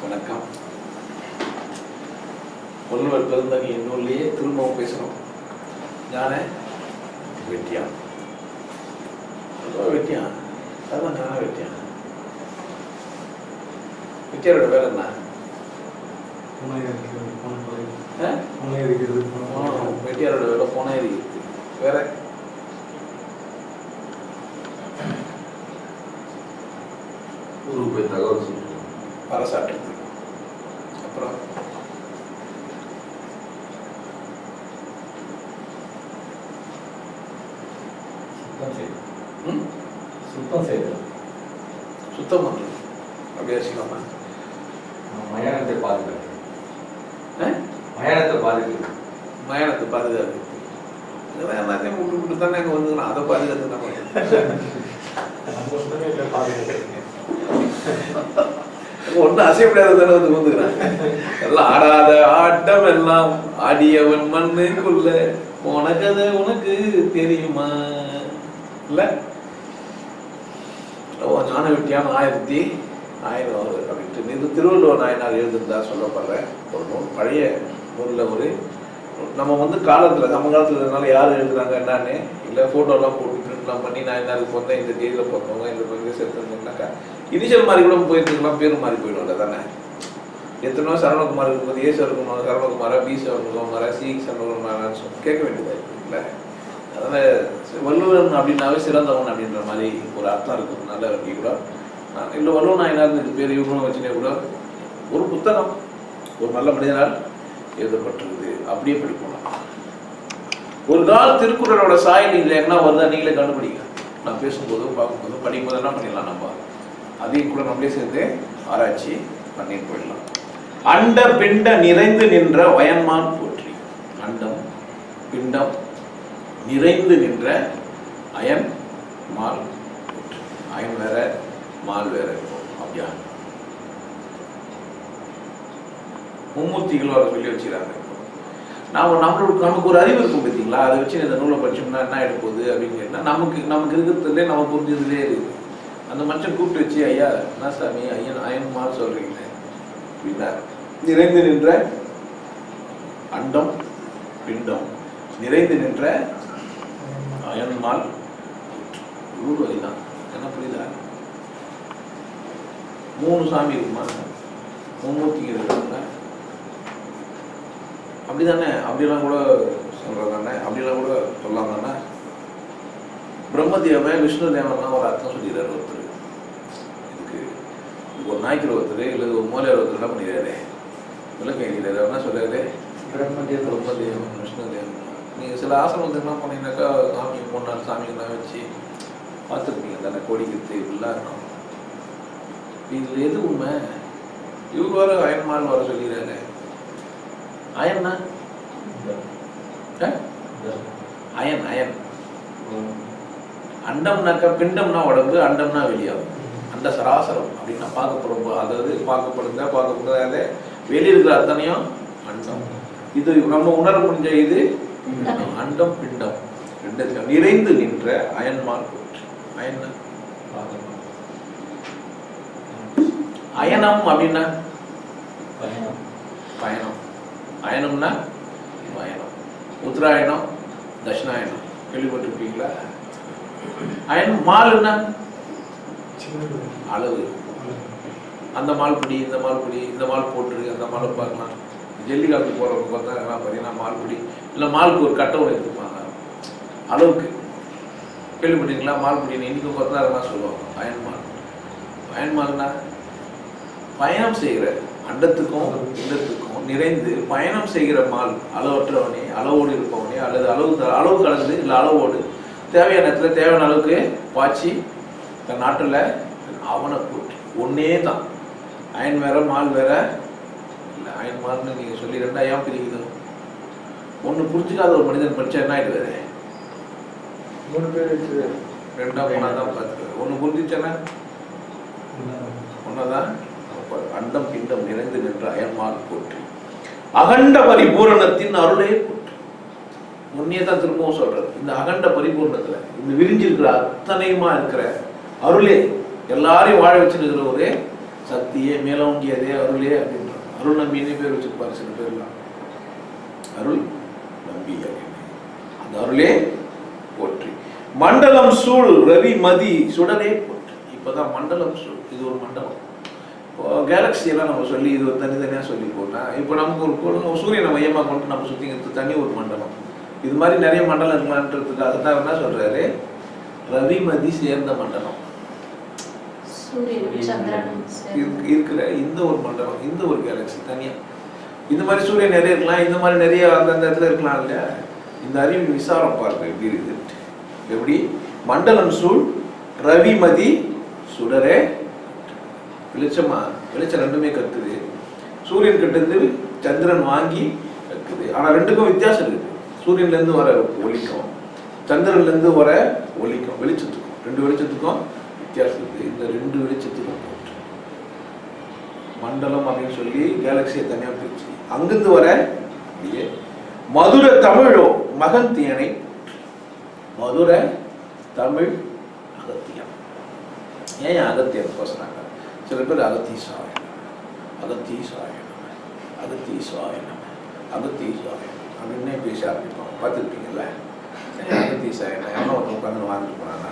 வணக்கம். வள்ளுவர் பெருந்தகை நூல்லையே திரும்பவும் பேசணும். ஞான வெட்டியான், வெட்டியான், அதுதான் ஞான வெட்டியான். வெட்டியாரோட வேலை என்ன? வெட்டியாரோட வேலை போன இருக்கிறது. வேற தகவல் சொல்லுங்க, பறைசாற்றுறது. அப்புறம் சுத்தம் செய்யுது, சுத்தம் பண்றது. அப்படியே வச்சுக்கலாமா? மயானத்தை பாதுகாக்கிறது, மயானத்தை பாதுகாக்கிறது, மயானத்தை பாதுகாக்கிறது. இதெல்லாம் எல்லாத்தையும் விட்டு விட்டு தானே அங்கே வந்துக்கலாம். அதை பாதுகாத்து நம்ம ஒன்றும் அசைப்படாத தானே வந்து வந்துக்கிறாங்க. எல்லாம் ஆடாத ஆட்டம் எல்லாம் ஆடியவன் மண்ணுக்குள்ள போன கதை உனக்கு தெரியுமா? இல்ல ஞான வெட்டியான 1000 அப்படின்ட்டு திருவள்ளுவர் நாயனார் எழுதுறதா சொல்லப்படுற ஒரு நூல். பழைய நூலில் ஒரு நம்ம வந்து காலத்தில் நம்ம காலத்தில் இருந்தால யார் எழுதுறாங்க என்னன்னு இல்லை ஃபோட்டோலாம் போட்டு பிரிண்ட்லாம் பண்ணி நான் எல்லாருக்கு பிறந்தேன், இந்த தேதியில் பிறந்தவங்க, இந்த பகுதியை சேர்த்துருந்தாக்கா இனிஷியல் மாதிரி கூட போயிருக்கலாம், பேர் மாறி போயிடும்ல தானே. எத்தனையோ சரவணகுமார் இருக்கும்போது ஏ சரவணகுமார், சரவணகுமாரா, பி சரவணகுமாரா, சி சரவணகுமாரான்னு சொல்லி கேட்க வேண்டியதாக இருக்குது இல்லை. அதனால் வள்ளுவன் அப்படின்னாவே சிறந்தவன் அப்படின்ற மாதிரி ஒரு அர்த்தம் இருக்கிறதுனால அப்படி கூட இல்லை வள்ளுவன் நாயனார் இது பேர் இவங்களும் வச்சுனே கூட ஒரு புத்தகம் ஒரு நல்ல மனிதனால் எழுதப்பட்டிருக்குது. அப்படியே படிப்போம். ஒரு நாள் திருக்குறளோட சாயல் இதில் என்ன வருதா நீங்களே கண்டுபிடிங்க. நான் பேசும்போதும் பார்க்கும்போதும் படிக்கும்போது என்ன பண்ணிடலாம், நம்ம அதையும் கூட நம்மளே சேர்ந்து ஆராய்ச்சி பண்ணிட்டு போயிடலாம். அண்ட பிண்ட நிறைந்து நின்ற வயன்மான் போற்றி. அண்டம் பிண்டம் நிறைந்து நின்ற அயன் மால் போற்றி. அயன் வேற மால் வேற இருக்கும். அப்படியா மும்மூர்த்திகள் வர சொல்லி வச்சுக்கிறாங்க. நமக்கு ஒரு அறிவு இருக்கும் பார்த்தீங்களா, அதை வச்சு இந்த நூலை படிச்சோம்னா என்ன எடுப்போகுது அப்படின்னு கேட்டால் நமக்கு இருக்கிறதுலே நம்ம புரிஞ்சதுலேயே இருக்குது. அந்த மனுஷன் கூப்பிட்டு வச்சு, ஐயா என்ன சாமி அயன் மால் சொல்றீங்களே அப்படின்னா, நிறைந்து நின்ற அண்டம் பிண்டம் நிறைந்து நின்ற அயன்மால் நூல் வரிதான். என்ன புரியுதா? 3 சாமி இருக்குமா, மும்மூர்த்திகள் இருக்காங்க அப்படிதானே. அப்படிலாம் கூட சொல்றது தானே, அப்படிலாம் கூட சொல்லலாம் தானே. பிரம்மதேவன் விஷ்ணு தேவன்லாம் ஒரு அர்த்தம் சொல்லிடுறாரு ஒருத்தர். இதுக்கு ஒரு நாய்க்கிற ஒருத்தர் இல்லை ஒரு மூலையார் ஒருத்தர் என்ன பண்ணிடுறாரு, விளக்கம் எழுதிடுறாரு. என்ன சொல்றாரு? பிரம்மதேவன் விஷ்ணு தேவன். நீங்கள் சில ஆசிரமத்துக்குலாம் போனீங்கன்னாக்கா சாமி 3-4 சாமிகள்லாம் வச்சு பார்த்துருப்பீங்க தானே. கோடிக்கத்து இப்படிலாம் இருக்கும். இதில் எது உண்மை? இவர் வர அயன்மால் வர சொல்லிடுறாரு. அயன்னா அயன் அயன் அண்டம்னாக்கா பிண்டம்னா உடம்பு, அண்டம்னா வெளியாகும். அண்ட சராசரம் அப்படின்னா பார்க்கப்படும், அதாவது பார்க்கப்படுறத வெளியே இருக்கிற அத்தனையும் அண்டம். இது நம்ம உணர முடிஞ்ச இது அண்டம் பிண்டம் ரெண்டு நிறைந்து நின்ற அயன்மால் போற்று. அயன் அயனம் அப்படின்னா பயணம். அயனம்னா பயணம். உத்தராயணம் தட்சிணாயணம் கேள்விப்பட்டிருப்பீங்களா? அயன் மால்னா அளவு. அந்த மால் பிடி, இந்த மால் பிடி, இந்த மால் போட்டு அந்த மாலை பார்க்கலாம். ஜல்லிக்காட்டு போறவங்க பார்த்தா பார்த்தீங்கன்னா மால் பிடி இல்லை மாலுக்கு ஒரு கட்டவுன் எடுத்துப்பாங்க அளவுக்கு. கேள்விப்பட்டீங்களா? மால் பிடின்னு இன்னைக்கு பார்த்தா அதெல்லாம் சொல்லுவாங்க அயன்மால். அயன்மால்னா பயணம் செய்கிற, அண்டத்துக்கும் இல்லத்துக்கும் நிறைந்து பயணம் செய்கிற மால். அளவற்றவனே, அளவோடு இருப்பவனே, அல்லது அளவு கலந்து இல்லை அளவோடு தேவையான இடத்துல தேவையான அளவுக்கு பாய்ச்சி தன் நாட்டில் அவனை போட்டு ஒன்னே தான். அயன் வேற மால் வேற இல்லை. அயன் மால்னு நீங்கள் சொல்லி 2 ஏன் பிரிக்குது? ஒன்று புரிஞ்சுக்காத ஒரு மனிதன் படித்தா என்ன ஆகிடுவாரு? 3 பேர் வச்சு 2 3 தான் பார்த்துக்காரு. ஒன்று புரிஞ்சிச்சேன்னா ஒன்னதான். அண்டம் பிண்டம் நிறைந்து நின்ற அயன்மால் போற்றி. அகண்ட பரிபூரணத்தின் அருளே போற்றி. முன்னே தான் திரும்பவும் சொல்றது. இந்த அகண்ட பரிபூர்ணத்துல இந்த விரிஞ்சிருக்கிற அத்தனையுமா இருக்கிற அருளே, எல்லாரையும் வாழ வச்சுருக்கிற ஒரு சக்தியே, மேலோங்கியதே, அருளே அப்படின்றாங்க. அருள் நம்பினே பேர் வச்சிருப்பாரு சில பேர்லாம். அருள் நம்பி அப்படின்னு. அந்த அருளே போற்றி. மண்டலம் சூழ் ரவி மதி சுடரே போற்றி. இப்போதான் மண்டலம் சூழ், இது ஒரு மண்டலம். இப்போ கேலக்சியெல்லாம் நம்ம சொல்லி இது ஒரு தனித்தனியாக சொல்லி போனால், இப்போ நமக்கு ஒரு சூரியனை மையமாக கொண்டு நம்ம சுற்றிங்கிறது தனி ஒரு மண்டலம். இது மாதிரி நிறைய மண்டலம் இருக்கலான்றதுக்காக தான் என்ன சொல்றாரு, ரவிமதி சேர்ந்த மண்டலம் இருக்கிற இந்த ஒரு மண்டலம், இந்த ஒரு கேலக்சி தனியா. இந்த மாதிரி சூரியன் நிறைய இருக்கலாம், இந்த மாதிரி நிறைய அந்தந்த இடத்துல இருக்கலாம் இல்லையா. இந்த அறிவின் விசாரம் பாருங்க எப்படி இருக்குது. எப்படி மண்டலம் சூழ் ரவிமதி சுடரே. வெளிச்சமா, வெளிச்சம் ரெண்டுமே கத்துது. சூரியன் கிட்ட இருந்து சந்திரன் வாங்கி கத்துது. ஆனா ரெண்டுக்கும் வித்தியாசம் இருக்கு. சூரியன்ல இருந்து வர ஒளிக்கும் சந்திரன்ல இருந்து வர ஒளிக்கும் வெளிச்சத்துக்கும், ரெண்டு வெளிச்சத்துக்கும் வித்தியாசம் இருக்கு. இந்த ரெண்டு வெளிச்சத்துக்கும் போட்டு மண்டலம் அப்படின்னு சொல்லி கேலக்சியை தனியா பிரிச்சு அங்கிருந்து வர மதுர தமிழோ மகன் தியனை. மதுர தமிழ் அகத்தியம். ஏன் அகத்தியம் பேசுறாங்க? சில பேர் அகத்தீசாயனம், அகத்தீசாயனம், அகத்தீசாயனம், அகத்தீசாயனம் அப்படின்னே பேச ஆரம்பிப்பாங்க. பார்த்துருப்பீங்கல்ல, அகத்தீசாயனம் எவனோ ஒருத்தன் உட்காந்து வாங்கிட்டு போனாங்க.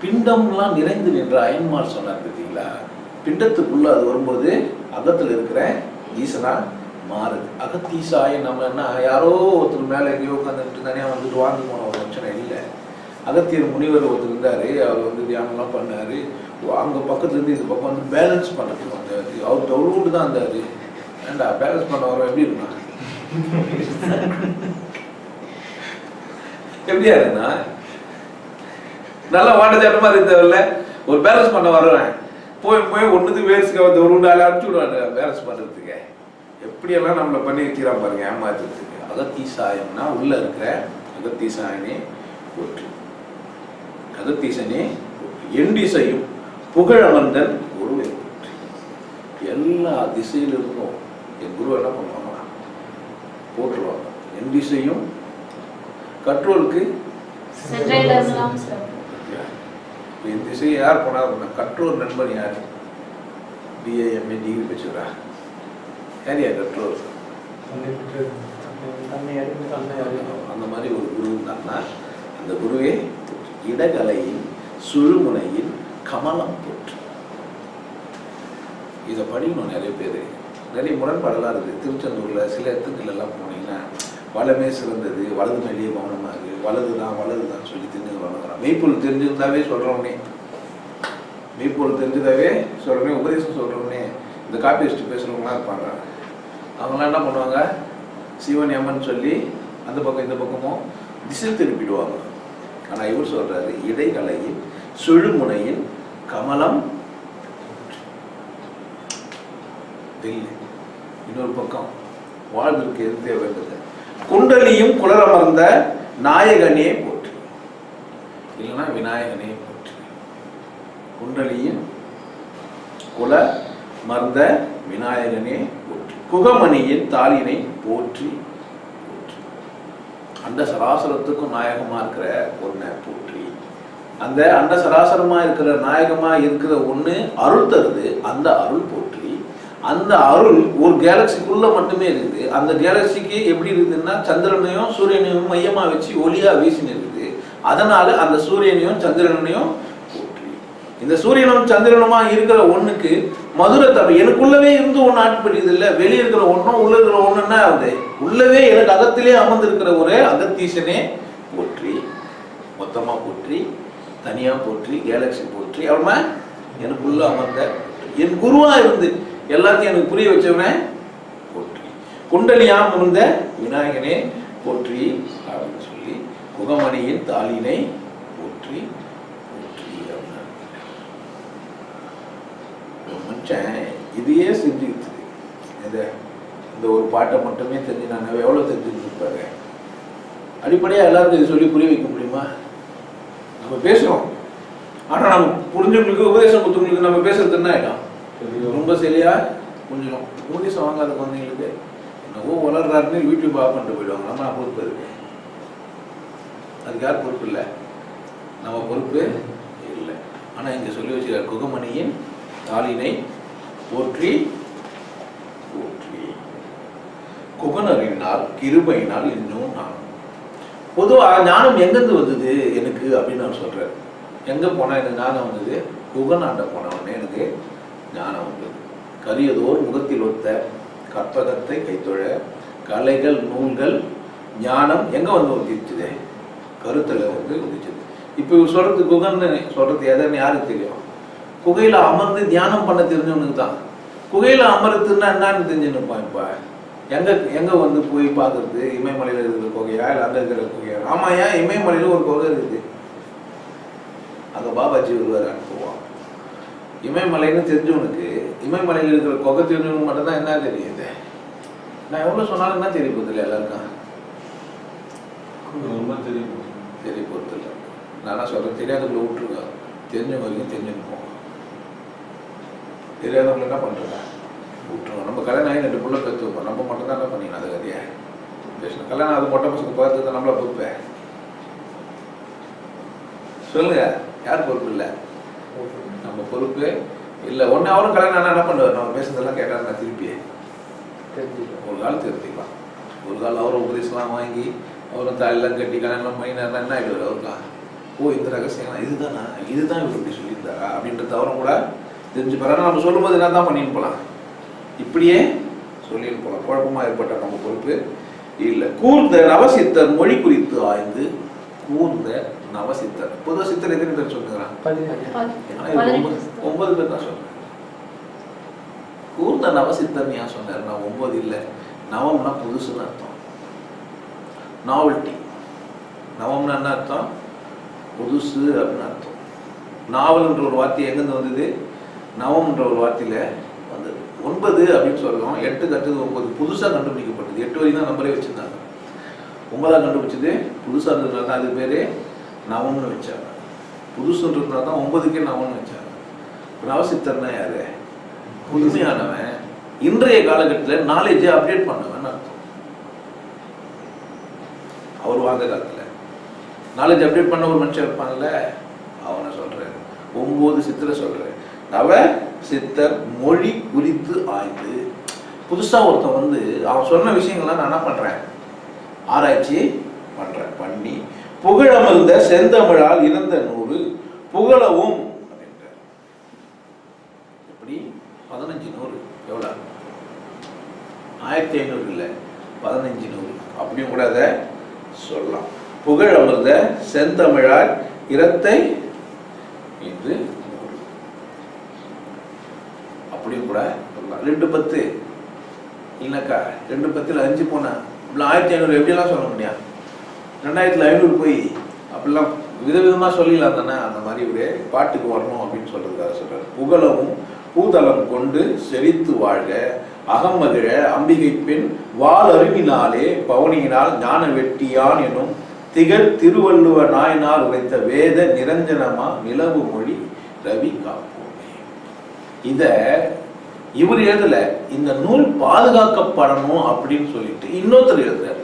பிண்டம்லாம் நிறைந்து நின்ற அயன்மார் சொன்னார் பார்த்தீங்களா. பிண்டத்துக்குள்ள அது வரும்போது அகத்தில் இருக்கிற ஈசனா மாறுது. அகத்தீசாயனம்னா யாரோ ஒருத்தர் மேலே எங்கேயோ உட்காந்துட்டு தனியாக வந்துட்டு வாங்கி போன ஒரு பிரச்சனை இல்லை. அகத்தியர் முனிவர் ஒருத்தர் இருந்தார், அவர் வந்து தியானம்லாம் பண்ணார். அங்கே பக்கத்துலேருந்து இது பக்கம் வந்து பேலன்ஸ் பண்ணுறதுக்கு வந்தார். அவர் டவுட் தான் இருந்தார். ஏண்டா பேலன்ஸ் பண்ண வரோம் எப்படி இருந்தா எப்படியா இருந்தா நல்லா வாட்டச்சாட்டமாக இருந்தவர்ல ஒரு பேலன்ஸ் பண்ண வர்றேன். போய் போய் ஒன்றுக்கு வேர்ஸ்க்கு வந்து ஒரு உண்டாக அனுப்பிச்சு விடுவாங்க பேலன்ஸ் பண்ணுறதுக்கு. எப்படியெல்லாம் நம்மளை பண்ணி வச்சுக்கிறான் பாருங்க ஏமாத்துறதுக்கு. அகத்தீசாயம்னா உள்ள இருக்கிற அகத்தீசாயனே போற்றி, அகத்தீசனே எண்டிசையும் புகழவந்தன் குருவை போற்றி. எல்லா திசையிலிருந்தும் என் குரு என்ன பண்ணுவாங்க போட்டுருவாங்க. எண்டிசையும் கற்றோருக்கு என் திசையை யார் போனாங்க? கற்றோர் நண்பன் யார்? பிஏஎம்ஏ டிகிரி வச்சுக்கிறா யார் யார் கற்றோர்? அந்த மாதிரி ஒரு குரு இருந்தாங்கன்னா அந்த குருவே இடகலையின் சுழுமுனையின் கமலம் போற்று. இதை படிக்கணும் நிறைய பேர். நிறைய முரண்பாடெல்லாம் இருக்குது. திருச்செந்தூரில் சில இடத்துக்கெல்லாம் போனீங்கன்னா வளமே சிறந்தது, வலது மேலேயே கவனமாக இருக்குது, வலதுதான் சொல்லி தெரிஞ்சு வளர்க்குறான். மெய்ப்பொருள் தெரிஞ்சிருந்தாவே சொல்கிறவனே, மெய்ப்பொருள் தெரிஞ்சதாவே சொல்கிறவனே, உபதேசம் சொல்கிறவனே இந்த காப்பி வச்சுட்டு பேசுகிறவங்களாம் இருப்பாங்க. அவங்களாம் என்ன பண்ணுவாங்க, சிவன் எம்மன் சொல்லி அந்த பக்கம் இந்த பக்கமும் திசை திருப்பிடுவாங்க. ஆனால் இவர் சொல்கிறாரு இடைகலையின் சுழுமுனையின் கமலம். இன்னொரு பக்கம் வாழ்விற்கு எது தேவைன்றது குண்டலியும் குளரமர்ந்த நாயகனே போற்றி, இல்லைன்னா விநாயகனே போற்றி. குண்டலியும் குல மர்ந்த விநாயகனே போற்றி. குகமணியின் தாளினை போற்றி போற்றி. அண்ட சராசரத்துக்கும் நாயகமா இருக்கிற ஒன்றை போற்றி. அந்த அண்ட சராசரமா இருக்கிற நாயகமா இருக்கிற ஒண்ணு அருள் தருது, அந்த அருள் போற்றி. அந்த அருள் ஒரு கேலக்சிக்குள்ள மட்டுமே இருக்குது. அந்த கேலக்சிக்கு எப்படி இருக்குதுன்னா சந்திரனையும் சூரியனையும் மையமா வச்சு ஒளியா வீசின்னு இருக்குது. அதனால அந்த சூரியனையும் சந்திரனையும் போற்றி. இந்த சூரியனும் சந்திரனுமா இருக்கிற ஒண்ணுக்கு மதுரை தமிழ் எனக்குள்ளவே இருந்து ஒன்று ஆட்படுது இல்லை. வெளியே இருக்கிற ஒன்றும் உள்ள இருக்கிற ஒண்ணுன்னா அது உள்ளவே எனக்கு அகத்திலே அமர்ந்திருக்கிற ஒரு அகத்தீசனே போற்றி. மொத்தமா போற்றி, தனியா போற்றி, கேலக்சி போற்றி. அவமா எனக்குள்ள அமர்ந்த என் குருவா இருந்து எல்லாத்தையும் எனக்கு புரிய வச்சவனே போற்றி. குண்டலியாம் இருந்த விநாயகனே போற்றி அப்படின்னு சொல்லி குகமணியின் தாளினை போற்றி போற்றி. மனுஷன் இதையே செஞ்சுக்கிட்டு இந்த ஒரு பாட்டை மட்டுமே தெரிஞ்சு நான் எவ்வளோ தெரிஞ்சுருப்பாரு. அடிப்படையாக எல்லாருக்கும் இதை சொல்லி புரிய வைக்க முடியுமா? நம்ம பேசுகிறோம், ஆனால் நம்ம புரிஞ்சவங்களுக்கு உபதேசம் கொடுத்தவங்களுக்கு நம்ம பேசுறது என்ன ஆகிடும்? ரொம்ப சரியா கொஞ்சம் உபதேசம் வாங்காத குழந்தைங்களுக்கு என்னவோ வளர்றாருன்னு யூடியூப் ஆஃப் பண்ணிட்டு போயிடுவாங்க. நம்ம பொறுப்பு இருக்கு, அதுக்கு யார் பொறுப்பு இல்லை? நம்ம பொறுப்பு இல்லை. ஆனால் இங்கே சொல்லி வச்சுருக்கார் குகமணியின் தாளினை போற்றி போற்றி குகனரினால் கிருபையினால் இன்னும் நான். பொதுவாக ஞானம் எங்கேருந்து வந்தது எனக்கு அப்படின்னு நான் சொல்கிறேன். எங்கே போனால் எனக்கு ஞானம் வந்தது? குகனாண்ட போனவொடனே எனக்கு ஞானம் வந்தது. கரியதோர் முகத்தில் ஒத்த கற்பகத்தை கைத்தொழ கலைகள் நூல்கள் ஞானம் எங்கே வந்து ஒத்திச்சுது? கருத்தில் வந்து ஒத்திச்சது. இப்போ இவர் சொல்கிறது குகன்னு சொல்கிறது எதுன்னு யாருக்கு தெரியும்? குகையில் அமர்ந்து தியானம் பண்ண தெரிஞ்சவனுக்கு தான். குகையில் அமர்த்துன்னா என்னன்னு தெரிஞ்சுன்னுப்பான். இப்போ எங்கே வந்து போய் பார்க்குறது? இமயமலையில் இருக்கிற குகையா இல்லை அங்கே இருக்கிற குகையா? ஆமாம், ஏன் இமயமலையில் ஒரு குகை இருக்குது, அங்கே பாபாஜி வருவார் அனுப்புவான். இமயமலைன்னு தெரிஞ்சவனுக்கு இமயமலையில் இருக்கிற குகை தெரிஞ்சவனுக்கு மட்டும்தான் என்ன தெரியுது. நான் எவ்வளோ சொன்னாலும் என்ன தெரிய போகிறது இல்லை எல்லாருக்கும்? ரொம்ப தெரியும். தெரிய போகிறது இல்லை. நானா சொல்கிறேன், தெரியாதவங்களை விட்டுருங்க, தெரிஞ்சவங்க வரைக்கும் தெரிஞ்சுன்னு போவோம். தெரியாதவங்களை என்ன பண்ணுறேன் விட்டுருவோம். நம்ம கல்யாணம் ஆகி 2 பிள்ளை பெற்று வைப்போம். நம்ம மட்டும் தான் என்ன பண்ணிக்கணும் அதை கதையை பேசணும். கல்யாணம் அது மொட்டை பசங்க பார்த்து நம்மளை பொறுப்பேன் சொல்லுங்க, யார் பொறுப்பு? இல்லை, நம்ம பொறுப்பு இல்லை. ஒன்று அவரும் கல்யாணம் ஆனால் என்ன பண்ணுவார்? நம்ம பேசுறதெல்லாம் கேட்டால் நான் திருப்பி ஒரு காலம் திருத்திக்கலாம். ஒரு காலம் அவரும் உபதேசம்லாம் வாங்கி அவரும் தாயெல்லாம் கட்டி கல்யாணம் பண்ணி என்ன ஆகிடுவார் அவருக்கெல்லாம். ஓ, இந்த ரகசியம் இதுதானா, இதுதான் இவர் இப்படி சொல்லியிருந்தாரா அப்படின்றது அவரும் கூட தெரிஞ்சுப்பாரு. நம்ம சொல்லும்போது என்ன தான் பண்ணின்னு போகலாம், இப்படியே சொல்லின்னு போகலாம். குழப்பமாக ஏற்பட்ட நம்ம பொறுப்பு இல்லை. கூர்ந்த நவசித்தர் மொழி குறித்து ஆய்ந்து. கூர்ந்த நவசித்தர், பொதுவாக சித்தர் எத்தனை பேர் சொல்லுங்கிறான்? 9 பேர் தான் சொல்றேன். கூர்ந்த நவசித்தர் ஏன் சொன்னார்? நான் 9 இல்லை. நவம்னா புதுசுன்னு அர்த்தம், நாவல்டி. நவம்னா என்ன அர்த்தம்? புதுசு அப்படின்னு அர்த்தம். நாவல்ன்ற ஒரு வார்த்தை எங்கேருந்து வந்தது? நவம்ன்ற ஒரு வார்த்தையில் வந்தது. 9 அப்படின்னு சொல்கிறோம். 8 கட்டுது 9 புதுசாக கண்டுபிடிக்கப்பட்டது. 8 வரைக்கும் தான் நம்பரே வச்சுருந்தாங்க. 9 கண்டுபிடிச்சது புதுசாக இருந்ததுனால தான் அது பேர் நவம்னு வச்சாங்க. புதுசுன்றதுனால தான் 9க்கே நவம்னு வச்சாங்க. நவசித்தர்னா யாரு? புதுமையானவன், இன்றைய காலகட்டத்தில் நாலேஜை அப்டேட் பண்ணவன் அர்த்தம். அவர் வாழ்ந்த காலத்தில் நாலேஜ் அப்டேட் பண்ண ஒரு மனுஷன் இருப்பாங்கல்ல, அவனை சொல்றேன். 9 சித்தரை சொல்றேன். நவ சித்தர் மொழி குறித்து ஆய்ந்து. புதுசா ஒருத்தன் வந்து அவன் சொன்ன விஷயங்கள்லாம் நான் என்ன பண்றேன்? ஆராய்ச்சி பண்றேன். பண்ணி புகழமர்ந்த செந்தமிழால் இறந்த 100 புகழவும் அப்படின்ற. எப்படி? 1500 எவ்வளோ? 1500 இல்லை, 1500 அப்படியும் கூட அதை சொல்லலாம். புகழ் அமர்ந்த செந்தமிழால் இரத்தை என்று அப்படியும் கூட சொல்லலாம். 210 இல்லைனாக்கா 210 5 போனா இப்படி 1500 எப்படியெல்லாம் சொல்ல முடியாது. 2500 போய் அப்படிலாம் விதவிதமாக சொல்லிடலாம் தானே. அந்த மாதிரி ஒரு பாட்டுக்கு வரணும் அப்படின்னு சொல்றதுக்காக சொல்றாரு. புகழவும் பூதளம் கொண்டு செழித்து வாழ்க அகமகிழ அம்பிகை பெண் வாள் அருவினாலே பவனியினால் ஞான வெட்டியான் எனும் திகழ் திருவள்ளுவ நாயனார் உரைத்த வேத நிரஞ்சனமா நிலவு மொழி ரவி காப்போமே. இத இவர் எழுதல, இந்த நூல் பாதுகாக்கப்படணும் அப்படின்னு சொல்லிட்டு இன்னொருத்தர் எழுதுறாரு.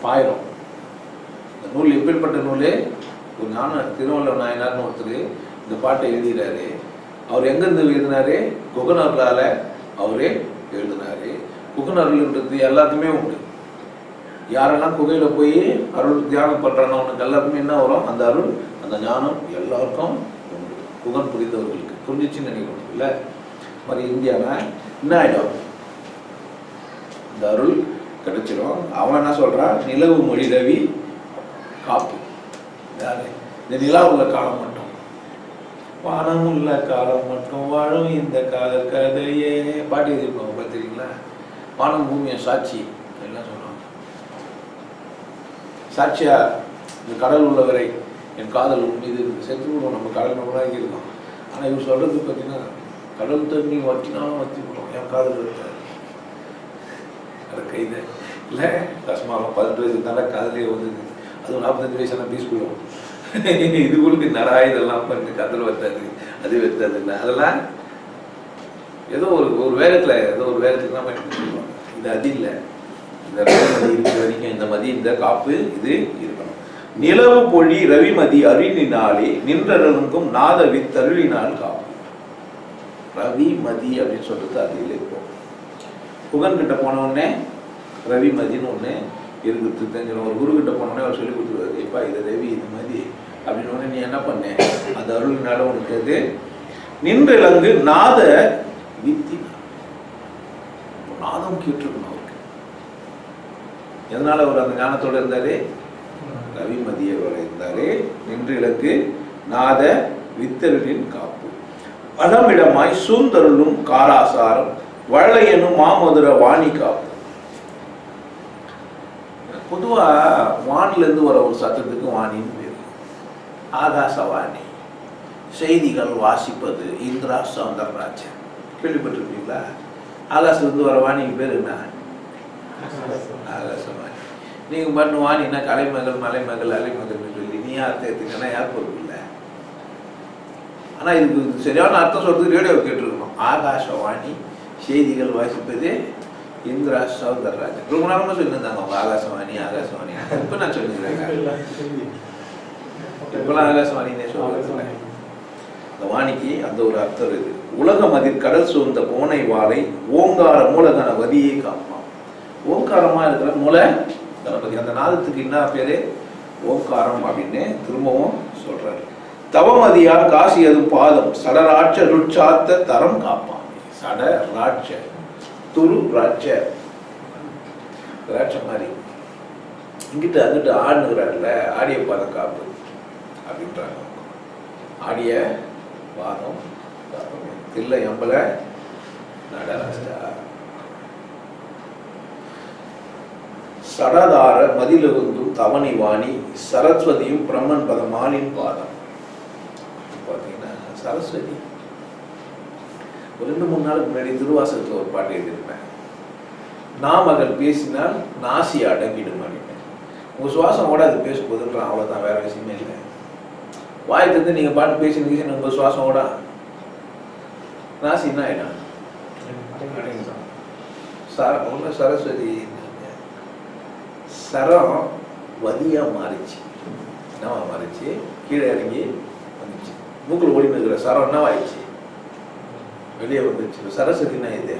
பாயிரம். இந்த நூல் எப்படிப்பட்ட நூல்? ஒரு ஞான திருவள்ளுவ நாயனார்னு ஒருத்தர் இந்த பாட்டை எழுதுகிறாரு. அவர் எங்கிருந்து எழுதினாரு? குகனர்களால அவரே எழுதினாரு. குகனர்கள்ன்றது எல்லாத்துக்குமே உண்டு. யாரெல்லாம் குகையில போய் அருள் தியானம் பண்றானோ அவனுக்கு எல்லாருக்குமே என்ன வரும்? அந்த அருள், அந்த ஞானம் எல்லாருக்கும் உண்டு. குகன் புரிந்தவர்களுக்கு புரிஞ்சிச்சுன்னு நினைக்கணும் இல்லை? மாதிரி இந்தியாவில் என்ன ஆயிடும்? இந்த அருள் கிடைச்சிடும். அவன் என்ன சொல்றான்? நிலவு மொழி ரவி காப்பு. யாரு? இந்த நிலா உள்ள காலம் மட்டும், வானம் உள்ள காலம் மட்டும் வாழும் இந்த கால கதையே பாட்டி எழுதிருப்பாங்க பார்த்துருக்கீங்களா? வானம் பூமியை சாட்சி எல்லாம் சொல்லுவாங்க. சாட்சியா இந்த கடல் உள்ளவரை என் காதல் மீது செத்து விடுவோம். நம்ம கடல் நம்மளாக இருக்கோம். ஆனால் இவர் சொல்றது பார்த்தீங்கன்னா கடல் தண்ணி வற்றினாலும் வற்றி விடுவோம், என் காதல் இருக்காது. அதை கைது இல்லை கஷ்டமாக 18 வயசுக்கு தானே காதலே வந்தது. அதுவும் 45 வயசுனா பீஸ் போயிடும். இது கொடுக்கு நடா இதெல்லாம் பண்ணி கதல் வத்தாது, அது வெத்தாது இல்லை. அதெல்லாம் ஏதோ ஒரு வேகத்தில் தான் சொல்லுவாங்க. இது அது இல்லை. இந்த மதி இருக்கிற வரைக்கும் இந்த மதி இந்த காப்பு இது இருக்கணும். நிலவு பொழி ரவிமதி அருளினாலே நின்றருளுக்கும் நாத வித்தருளினால் காப்பு. ரவிமதி அப்படின்னு சொல்றது அது இல்லை. இப்போ புகன் கிட்ட போனோடனே ரவிமதின்னு ஒன்று இருக்குது தெரிஞ்சிடும். ஒரு குரு கிட்ட போனோடனே அவர் சொல்லி கொடுத்துருவாரு, எப்பா இது ரவி இது மதி அப்படின்னு ஒன்று நீ என்ன பண்ண அந்த அருளினால உனக்கு அது நின்றிலங்கு நாத வித்தி. நாதம் கேட்டிருக்கணும் அவருக்கு. எதனால அவர் அந்த ஞானத்தோட இருந்தாரு? ரவிமதியோட இருந்தாரு. நின்றிலங்கு நாத வித்தருளின் காப்பு. வடமிடமாய் சூழ்ந்தருளும் காராசாரம் வளையனும் மாமதுர வாணி காப்பு. பொதுவா வானில இருந்து வர ஒரு சத்தத்துக்கு வாணின்னு பேரு. ஆகாசவாணி. செய்திகள் வாசிப்பது இந்திரா சௌந்தரராஜன். கேள்விப்பட்டிருக்கீங்களா? ஆகாசிலிருந்து வர வாணிக்கு பேர் என்ன? ஆகாசவாணி. நீங்க பண்ணு வாணின்னா கலைமகள் மலைமகள் அலைமகள்னு சொல்லி நீ அர்த்தம் எடுத்தீங்கன்னா யார் பொறுப்பு இல்லை. ஆனா இதுக்கு சரியான அர்த்தம் சொல்றது ரேடியோ கேட்டிருக்கணும். ஆகாசவாணி செய்திகள் வாசிப்பது இந்திரா சௌந்தரராஜன். ரொம்ப நேரமா சொல்லியிருந்தாங்க அவங்க ஆகாசவாணி ஆகாசவாணி. இப்ப நான் சொல்லிக்கிறேன், இப்பெல்லாம் ஆகாசவாணினே சொல்லுறேன். அந்த வாணிக்கு அந்த ஒரு அர்த்தம் இருக்கு. உலகம் அதில் கடல் சூழ்ந்த போனை வாழை ஓங்கார மூலதன வதியை காப்பான். ஓங்காரமா இருக்கிற மூல கணபதி. அந்த நாதத்துக்கு என்ன பேரு? ஓங்காரம் அப்படின்னு திரும்பவும் சொல்றாரு. தவமதியார் காசி அது பாதம் சடராட்ச ருட்சாத்த தரம் காப்பான். சட ராட்ச துரு ராட்ச ராட்ச மாதிரி இங்கிட்ட அங்கிட்ட ஆடுனுகிறாருல, ஆடிய பாதம் காப்பு அப்படின்றாங்க. ஆடிய பாதம் தில்லை அம்பல நடராஜா. சடதார மதிலகுந்தும் தவணி வாணி சரஸ்வதியும் பிரம்மன் பதமானின் பாதம். பார்த்தீங்கன்னா சரஸ்வதி ஒரு 2-3 நாளுக்கு முன்னாடி திருவாசகத்தில் ஒரு பாட்டு எழுதியிருப்பேன். நாமகள் பேசினால் நாசி அடங்கிடும் அப்படின்னு. உங்க சுவாசம் கூட அது பேசும்போதுன்றான். அவ்வளோதான், வேற விஷயமே இல்லை. வாய் தந்து நீங்க பாட்டு பேசினீங்க, உங்க சுவாசம் கூட நாசின்னா என்ன சரஸ்வதி சரம் வதியா மாறிச்சு. என்னவா மாறிச்சு? கீழே இறங்கி வந்துச்சு. மூக்கில் ஓடி நிற்கிற சரம் என்னவாயிடுச்சு? வெளியே வந்துச்சு. சரஸ்வதினா இது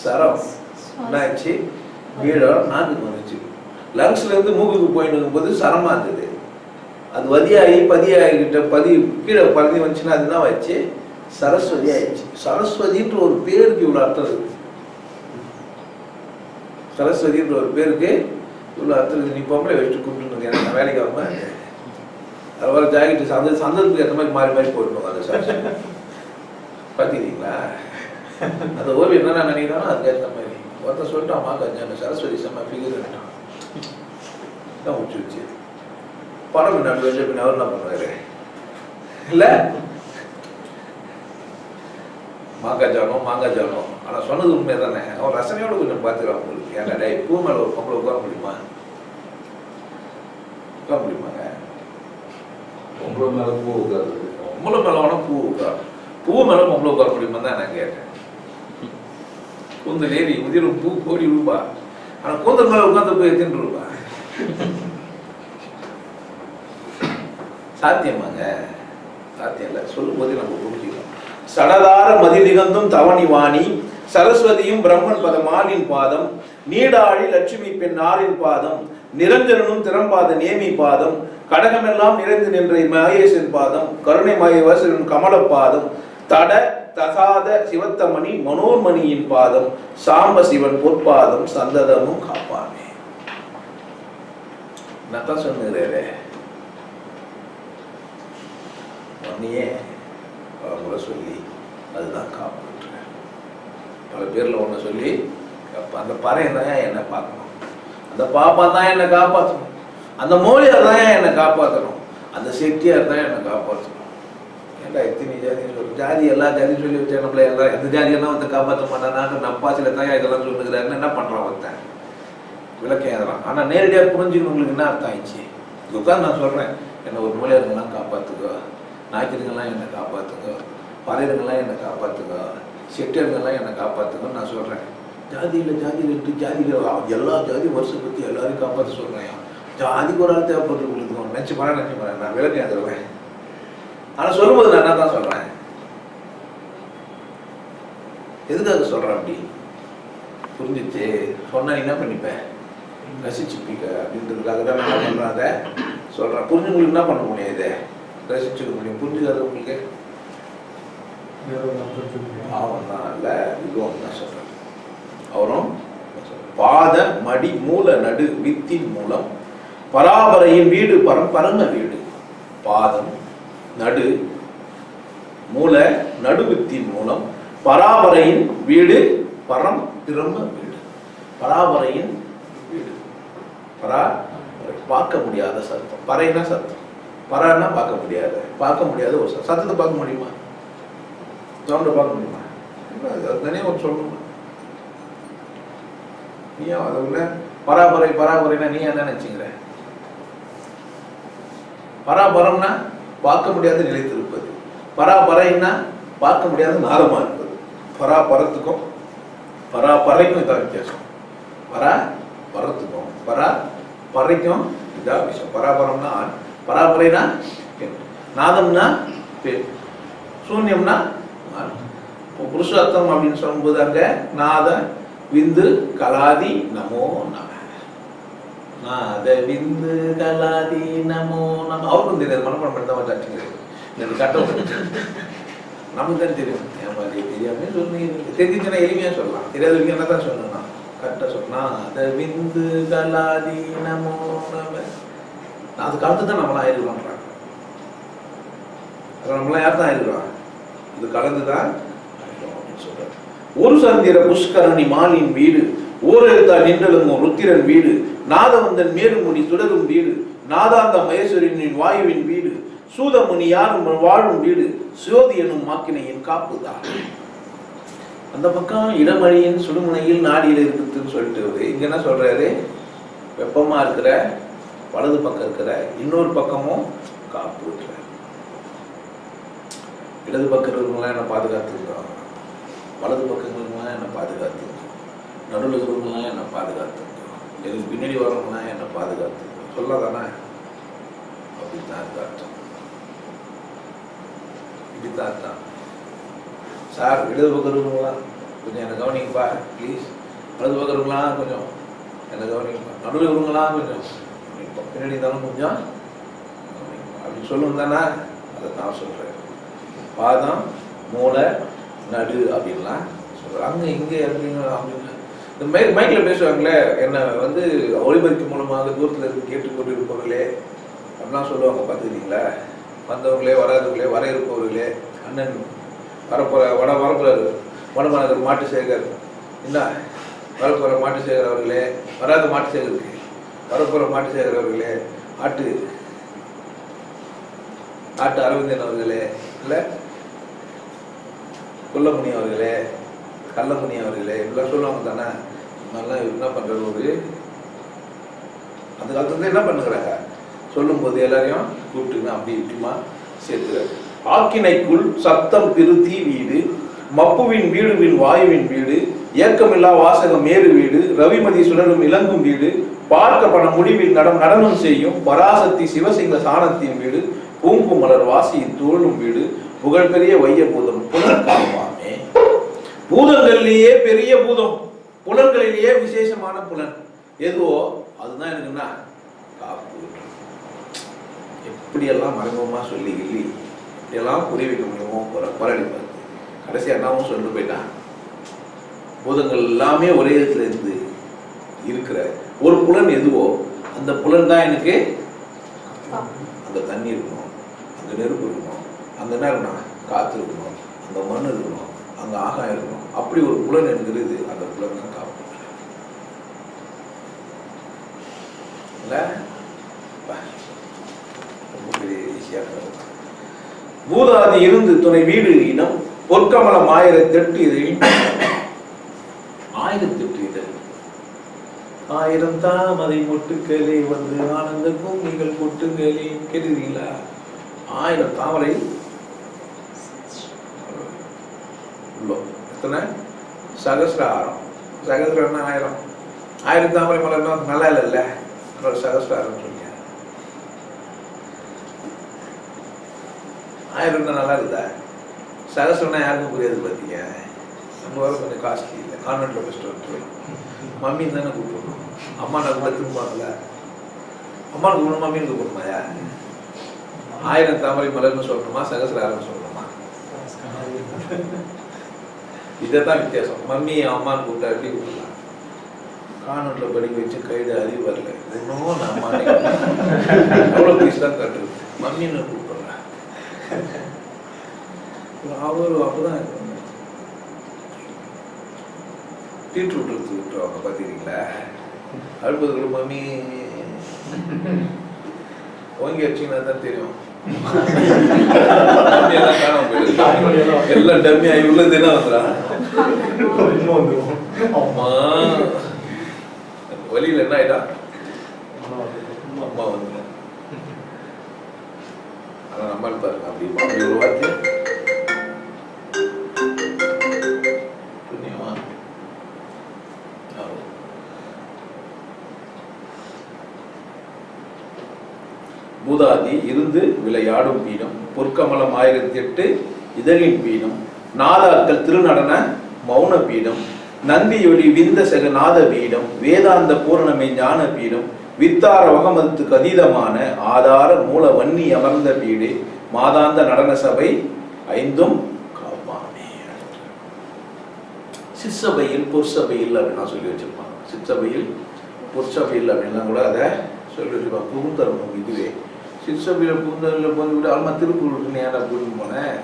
சரம் என்ன ஆயிடுச்சு? கீழே நாக்குக்கு வந்துச்சு. லங்ஸ்ல இருந்து மூக்குக்கு போயிட்டு இருக்கும்போது சரமா இருந்தது. அது வதியாகி பதியாகிட்ட கீழே பதி வந்துச்சுன்னா அதுதான் ஆயிடுச்சு, சரஸ்வதி ஆயிடுச்சு. சரஸ்வதின்ற ஒரு பேருக்கு இவ்வளவு அர்த்தம் இருக்கு. சரஸ்வதின்ற ஒரு பேருக்கு இவ்வளவு அர்த்தம் இருக்கு. நீ பொம்பளை வச்சுட்டு கூப்பிட்டு எனக்கு வேலைக்கு ஆகாம அது வர ஜாக்கெட்டு சந்தர்ப்பத்துக்கு ஏற்ற மாதிரி மாறி மாறி போயிடணும். அந்த சரஸ்வதி பார்த்துக்கிறீங்களா? அந்த ஓவியம் என்ன நினைக்கிறானோ அதுக்கு ஏற்ற மாதிரி ஒருத்தர் சொல்லிட்டான், மாக்காச்சு சரஸ்வதி செம்ம ஃபிகர் தான் முடிச்சு வச்சு படம் என்ன வச்ச பின்ன அவர் என்ன பண்ணுவாரு இல்ல? மாங்காய் ஜானம். ஆனா சொன்னது உண்மையா தானே. அவன் ரசனையோட கொஞ்சம் பார்த்துக்கலாம். உங்களுக்கு ஏன்னா பூ மேல ஒரு பொம்பளை உட்கார முடியுமா? உட்கார முடியுமாங்க? பொம்பளை மேல பூ உட்காரு. பொம்பளை மேல வேணா பூ உட்காரு. பூ மேல பொம்பளை உட்கார முடியுமா தான் நான் கேட்டேன். கூந்தல் ஏறி உதிரும் பூ கோடி ரூபா. ஆனா கூந்தல் மேல உட்கார்ந்து போய் எத்தனை ரூபா? சாத்தியமாங்க? சாத்தியம் இல்லை. சொல்லும் போதே நம்ம புரிஞ்சுக்கலாம். சடதார மதிலிகந்தும் தவணி வாணி சரஸ்வதியும் பிரம்மன் பதமானின் பாதம் நீடாழி லட்சுமி பெண் ஆரின் பாதம் நிரஞ்சனும் திறம்பாத நேமி பாதம் கடகமெல்லாம் நிறைந்து நின்ற மகேசன் பாதம் கருணை மகேவசன் கமல பாதம் தட தசாத சிவத்தமணி மனோன்மணியின் பாதம் சாம்ப சிவன் பொற்பாதம் சந்ததமும் காப்பாமே. நான் சொன்னே ஒன்னையே முறை சொல்லி அதுதான் காப்பாற்ற. பல பேர்ல ஒண்ணு சொல்லி அந்த பறையை தான் என்னை பார்க்கணும், அந்த பாப்பா தான் என்னை காப்பாற்றணும், அந்த மோழியார் தான் என்னை காப்பாற்றணும், அந்த செட்டியார் தான் என்னை காப்பாற்றணும். ஏன்டா எத்தனை ஜாதின்னு சொல்லி ஜாதி எல்லா ஜாதியும் சொல்லி வச்சா நம்மள எல்லாம் எந்த ஜாதியெல்லாம் வந்து காப்பாற்ற மாட்டானான்னு நப்பாசில தான் இதெல்லாம் சொல்லுகிறாருன்னு என்ன பண்றான் ஒருத்தன் விளக்கம் எதெல்லாம். ஆனா நேரடியா புரிஞ்சுக்கணும். உங்களுக்கு என்ன அர்த்தம் ஆயிடுச்சு? இதுதான் நான் சொல்றேன். என்ன ஒரு மொழியாருங்கெல்லாம் காப்பாத்துக்கோ, நாய்க்கருங்கெல்லாம் என்னை காப்பாற்றுங்க, பறையருங்கெல்லாம் என்னை காப்பாற்றுங்க, செட்டியருங்கெல்லாம் என்னை காப்பாற்றுங்கன்னு நான் சொல்கிறேன். ஜாதியில் எல்லா ஜாதியும் வருஷம் பற்றி எல்லாரையும் காப்பாற்ற சொல்கிறேன். ஜாதிக்கு ஒரு ஆள் தேவைப்பட்டு கொடுத்துக்கோங்க. நினச்சி போகிறேன், நான் விளக்கம் தருவேன். ஆனால் சொல்லும்போது நான் என்ன தான் சொல்கிறேன், எதுக்காக சொல்கிறேன் அப்படி புரிஞ்சிச்சு சொன்னா நீ என்ன பண்ணிப்பேன், ரசிச்சுப்பீங்க அப்படின்றதுக்காக தான் நான் என்ன பண்ணுறேன், அதை சொல்கிறேன். புரிஞ்சுங்களுக்கு என்ன பண்ண முடியும், இதை ரசிச்சுக்க முடியும். புரிஞ்சுக்காத உங்களுக்கு அவன் தான் இல்லை, இதுவும் தான் சொல்கிறேன். அவரும் பாத மடி மூல நடு வித்தின் மூலம் பராபரையின் வீடு பரம வீடு. பாதம் நடு மூல நடுவித்தின் மூலம் பராபரையின் வீடு பிரம்ம வீடு. பராபரையின் வீடு, பரா பார்க்க முடியாத சத்தம். பறைனா சத்தம், பரான்னா பார்க்க முடியாத ஒரு சத்தத்தை பார்க்க முடியுமா, சவுண்டை பார்க்க முடியுமா? அதுதானே ஒரு சொல்லணும். நீயா அதை உள்ள பராபரைனா நீ என்ன நினைச்சுங்கிற? பராபரம்னா பார்க்க முடியாத நிலைத்திருப்பது, பராபரைன்னா பார்க்க முடியாத நாதமா இருப்பது. பராபரத்துக்கும் பராபரைக்கும் இதான் வித்தியாசம். பராபரத்துக்கும் பராபரைக்கும் இதான் விஷயம். பராபரம்னா ஆண், பராபரைனா பெண், நாதம்னா பெண், சூன்யம்னா ஆண். இப்போ புருஷார்த்தம் அப்படின்னு சொல்லும்போது அங்க நாத விந்து கலாதி நமோ நம, நாத விந்து கலாதி நமோ நம. அவருக்கும் தெரியாது, மனப்படம் பண்ணி தான் வச்சாச்சுங்கிறது கட்டம் நமக்கு தான் தெரியும். என் மாதிரி தெரியாம சொன்னீங்க, தெரிஞ்சுச்சுன்னா எளிமையா சொல்லலாம், தெரியாத என்ன தான் சொல்லணும்னா கரெக்டாக சொல்லணும். நாத விந்து கலாதி நமோ நம. அது கலந்து தான் நம்மளாம் ஆயிருக்கோம்ன்றாங்க. நம்மளாம் யார் தான் ஆயிருக்கிறோம், இது கலந்துதான் சொல்றாங்க. ஒரு சந்திர புஷ்கரணி மாலின் வீடு, ஓரெழுத்தா நின்றலும் ருத்திரன் வீடு, நாதவந்தன் மேருமுடி சுடரும் வீடு, நாதாந்த மகேஸ்வரின் வாயுவின் வீடு, சூதமுனி யாரும் வாழும் வீடு, சியோதி எனும் மாக்கினையின் காப்புதான். அந்த பக்கம் இடமழியின் சுடுமுனையில் நாடியில் இருக்குதுன்னு சொல்லிட்டு இங்க என்ன சொல்றாரு, வெப்பமா இருக்கிற வலது பக்கம் இருக்கிற இன்னொரு பக்கமும் காப்பு இருக்கிற. இடது பக்கம் இருக்கிறவங்களாம் என்ன பாதுகாத்துக்கிறோம், வலது பக்கங்களுக்குலாம் என்ன பாதுகாத்துக்கிறோம், நடுவில் இருக்கிறவங்களாம் என்ன பாதுகாத்துக்கிறோம், எனக்கு பின்னாடி வரவங்களாம் என்ன பாதுகாத்துக்கிறோம் சொல்லதானே. அப்படித்தான் இருக்கு அர்த்தம், இப்படித்தான் அர்த்தம். சார் இடது பக்கம் இருக்கிறவங்களாம் கொஞ்சம் என்னை கவனிங்கப்பா ப்ளீஸ், வலது பக்கம் இருக்கிறவங்களாம் கொஞ்சம் என்னை கவனிங்கப்பா, நடுவில் இருக்கிறவங்களாம் கொஞ்சம் பின்னாடி இருந்தாலும் கொஞ்சம் அப்படின்னு சொல்லணும் தானே. அதை நான் சொல்றேன். பாதம் மூளை நடு அப்படின்லாம் சொல்கிறேன். அங்கே இங்கே அப்படின்னு இந்த மைக்கில் பேசுவாங்களே, என்னை வந்து ஒளிபரப்பு மூலமாக தூரத்தில் இருந்து கேட்டுக்கொண்டு இருப்பவர்களே அப்படிலாம் சொல்லுவாங்க. பார்த்துக்கிறீங்களா? வந்தவங்களே வராதவங்களே வர இருப்பவர்களே, அண்ணன் வரப்போகிறாரு வடமாநகர் மாட்டு சேகர், என்ன வரப்போகிற மாட்டு சேகர் அவர்களே, வராத மாட்டு சேகருக்கு வரப்போகிற மாட்டு சேகர் அவர்களே, ஆட்டு அரவிந்தன் அவர்களே, இல்லை குள்ளமுனி அவர்களே, கள்ளமுனி அவர்களே, இப்படிலாம் சொல்லுவாங்க தானே. இதெல்லாம் என்ன பண்ணுறது, ஒரு அந்த காலத்துல என்ன பண்ணுறாங்க சொல்லும்போது எல்லாரையும் கூப்பிட்டுங்க அப்படி இப்படிமா சேர்த்துறாரு. ஆக்கினைக்குள் சத்தம் திருத்தி வீடு, மப்புவின் வீடுவின் வாயுவின் வீடு, ஏக்கமில்லா வாசகம் மேறு வீடு, ரவிமதி சுடரும் இளங்கும் வீடு, பார்க்க பண முடிவில் நடனம் செய்யும் பராசக்தி சிவசிங்க சாணத்தின் வீடு, பூங்கு மலர் வாசியின் தோழும் வீடு, புகழ்பெரிய வைய பூதம் புலன்காலமாமே. பூதங்களிலேயே பெரிய பூதம், புலன்களிலேயே விசேஷமான புலன் எதுவோ அதுதான் எனக்கு என்ன காப்பு. எப்படியெல்லாம் மறைமுகமா சொல்லி இல்லை, எப்படியெல்லாம் புரிய வைக்க முடியுமோ பரவாயில்ல. கடைசி அண்ணாவும் சொல்லிட்டு போயிட்டான், பூதங்கள் எல்லாமே ஒரே இடத்துல இருந்து இருக்கிற ஒரு புலன் எதுவோ அந்த புலன் தான் எனக்கு. அந்த தண்ணி இருக்கணும், அந்த நெருப்பு இருக்கணும், அந்த என்ன இருக்கணும் காற்று இருக்கணும், அந்த மண் இருக்கணும், அந்த ஆகாயம் இருக்கணும். அப்படி ஒரு புலன் இருக்கிறது, அந்த புலன் தான் காப்பு. ரொம்ப பெரிய ஈஸியாக பூதாதி இருந்து துணை வீடு இனம் பொற்கமலம் 1008 இதழில் 1008 இதழ் 1000 தாமரை மொட்டுக்களே வந்து ஆனந்த பூமிகள் கொட்டுங்களே. கேட்டுக்கிறீங்களா? 1000 தாமரை எத்தனை சகசிராரம் சகஸ்ரம்னா 1000 தாமரை மலர்னா நல்லா இல்லைல்ல, ஒரு சகஸ்ராரம் சொல்லுங்க. 1000 நல்லா இருக்குதா? சகஸ்ரம்னா யாருக்கும் புரியாது பார்த்தீங்க. நம்ம வர கொஞ்சம் காஸ்ட்லி இல்லை. கான்வென்ட்ல ஃபஸ்ட்டு வந்து மம்மின்னு தானே கூப்பிடணும். அம்மா நான் கூட திரும்பாங்கல்ல, அம்மாவுக்கு கூப்பிடணும் மம்மின்னு கூப்பிடணுமாயா? 1000 தாமரை மலர்னு சொல்லணுமா, சகஸ்ராரம் சொல்லணுமா? இதைத்தான் வித்தியாசம். மம்மி அம்மான்னு கூப்பிட்டா எப்படி கூப்பிடலாம்? கான்வென்ட்ல படிக்க வச்சு கைடு அறிவு வரல, இன்னும் நான் அம்மா அவ்வளோ பீஸ் தான் கட்டுறது. மம்மின்னு கூப்பிடுறேன். அவரு அப்பதான் பீட்ரூட் எடுத்து விட்டுருவாங்க பார்த்துக்கிறீங்களா? அடுப்பதுக்குள்ள மம்மி ஓங்கி வச்சிங்கன்னா தான் தெரியும். எல்லாம் காணாம போயிடுது, எல்லாம் டம்மி ஆகி உள்ளது என்ன வந்துடும். அம்மா வழியில் என்ன ஆயிட்டா? அம்மா வந்துடும். ஆனா நம்ம பாருங்க அப்படி ஒரு வார்த்தை புண்ணியமா. பூதாதி இருந்து விளையாடும் பீடம், பொற்கமலம் 1008 இதழின் பீடம், நாதாக்கள் திருநடன மௌன பீடம், நந்தியொலி விந்த செகநாத பீடம், வேதாந்த பூரணமை ஞான பீடம், வித்தார வகமத்துக்கு அதீதமான ஆதார மூல வன்னி அமர்ந்த பீடே, மாதாந்த நடன சபை 5 காப்பானே. சிற்சபையில் பொற்சபையில் அப்படின்னா சொல்லி வச்சிருப்பாங்க. சிற்சபையில் பொற்சபையில் அப்படின்னா கூட அதை சொல்லி வச்சிருப்பாங்க. புகுந்தரணும் இதுவே. சிற்சபையில் புகுந்தரில் போய் விட அம்மா திருக்குறளுக்கு நேராக கூட்டின்னு போனேன்.